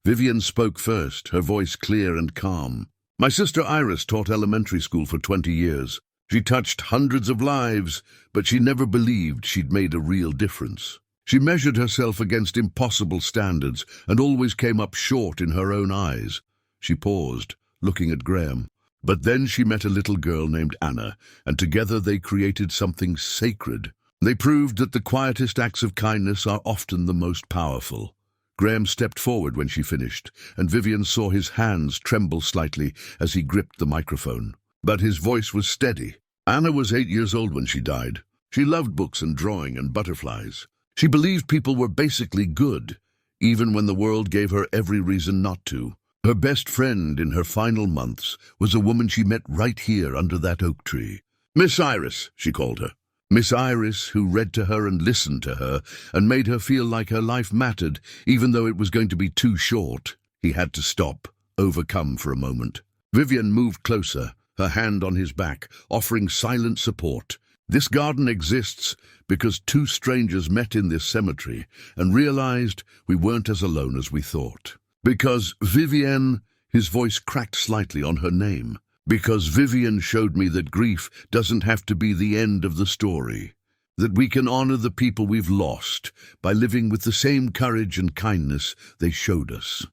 [SPEAKER 1] Vivienne spoke first, her voice clear and calm. My sister Iris taught elementary school for 20 years. She touched hundreds of lives, but she never believed she'd made a real difference. She measured herself against impossible standards and always came up short in her own eyes. She paused, looking at Graham. But then she met a little girl named Anna, and together they created something sacred. They proved that the quietest acts of kindness are often the most powerful. Graham stepped forward when she finished, and Vivienne saw his hands tremble slightly as he gripped the microphone. But his voice was steady. Anna was 8 years old when she died. She loved books and drawing and butterflies. She believed people were basically good, even when the world gave her every reason not to. Her best friend in her final months was a woman she met right here under that oak tree. Miss Iris, she called her. Miss Iris, who read to her and listened to her and made her feel like her life mattered, even though it was going to be too short. He had to stop, overcome for a moment. Vivienne moved closer, her hand on his back, offering silent support. This garden exists because two strangers met in this cemetery and realized we weren't as alone as we thought. Because Vivienne, his voice cracked slightly on her name. Because Vivienne showed me that grief doesn't have to be the end of the story. That we can honor the people we've lost by living with the same courage and kindness they showed us.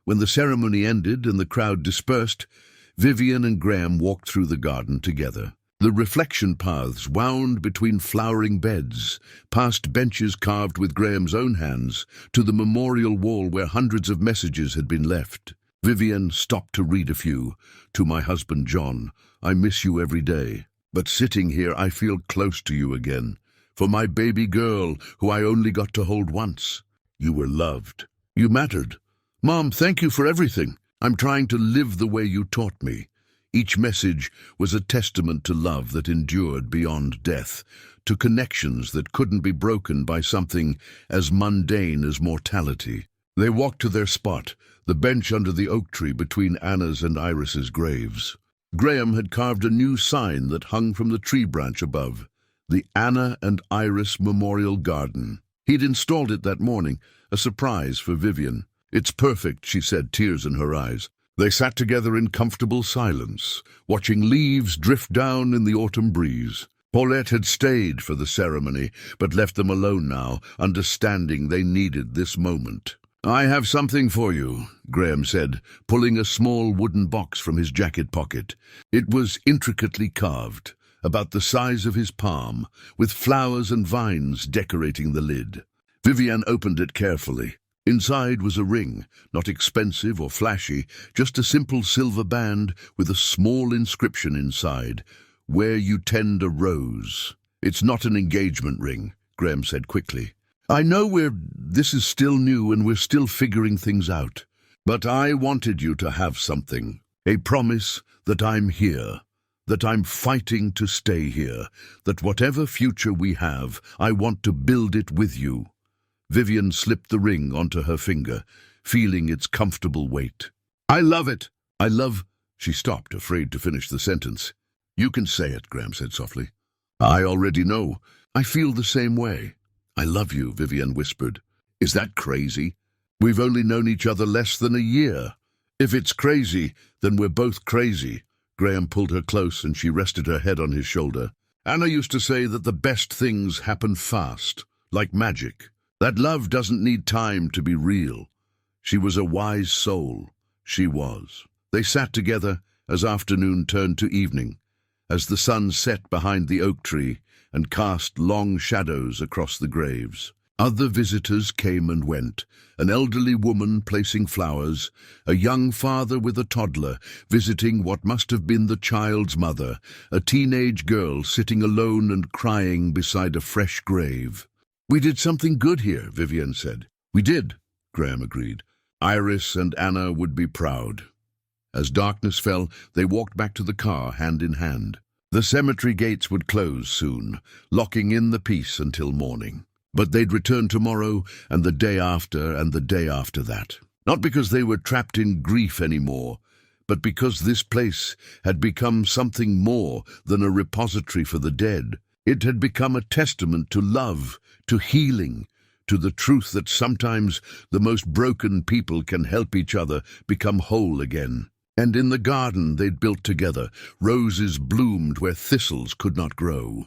[SPEAKER 1] When the ceremony ended and the crowd dispersed, Vivienne and Graham walked through the garden together. The reflection paths wound between flowering beds, past benches carved with Graham's own hands, to the memorial wall where hundreds of messages had been left. Vivienne stopped to read a few. To my husband John, I miss you every day, but sitting here I feel close to you again. For my baby girl, who I only got to hold once, you were loved. You mattered. Mom, thank you for everything. I'm trying to live the way you taught me. Each message was a testament to love that endured beyond death, to connections that couldn't be broken by something as mundane as mortality. They walked to their spot, the bench under the oak tree between Anna's and Iris's graves. Graham had carved a new sign that hung from the tree branch above, the Anna and Iris Memorial Garden. He'd installed it that morning, a surprise for Vivienne. It's perfect, she said, tears in her eyes. They sat together in comfortable silence, watching leaves drift down in the autumn breeze. Paulette had stayed for the ceremony, but left them alone now, understanding they needed this moment. I have something for you, Graham said, pulling a small wooden box from his jacket pocket. It was intricately carved, about the size of his palm, with flowers and vines decorating the lid. Vivienne opened it carefully. Inside was a ring, not expensive or flashy, just a simple silver band with a small inscription inside, "Where you tend a rose." It's not an engagement ring, Graham said quickly. I know this is still new and we're still figuring things out. But I wanted you to have something, a promise that I'm here, that I'm fighting to stay here, that whatever future we have, I want to build it with you. Vivienne slipped the ring onto her finger, feeling its comfortable weight. I love it. She stopped, afraid to finish the sentence. You can say it, Graham said softly. I already know. I feel the same way. I love you, Vivienne whispered. Is that crazy? We've only known each other less than a year. If it's crazy, then we're both crazy. Graham pulled her close and she rested her head on his shoulder. Anna used to say that the best things happen fast, like magic. That love doesn't need time to be real. She was a wise soul. She was. They sat together as afternoon turned to evening, as the sun set behind the oak tree and cast long shadows across the graves. Other visitors came and went, an elderly woman placing flowers, a young father with a toddler visiting what must have been the child's mother, a teenage girl sitting alone and crying beside a fresh grave. We did something good here, Vivienne said. We did, Graham agreed. Iris and Anna would be proud. As darkness fell, they walked back to the car, hand in hand. The cemetery gates would close soon, locking in the peace until morning. But they'd return tomorrow, and the day after, and the day after that. Not because they were trapped in grief anymore, but because this place had become something more than a repository for the dead. It had become a testament to love, to healing, to the truth that sometimes the most broken people can help each other become whole again. And in the garden they'd built together, roses bloomed where thistles could not grow.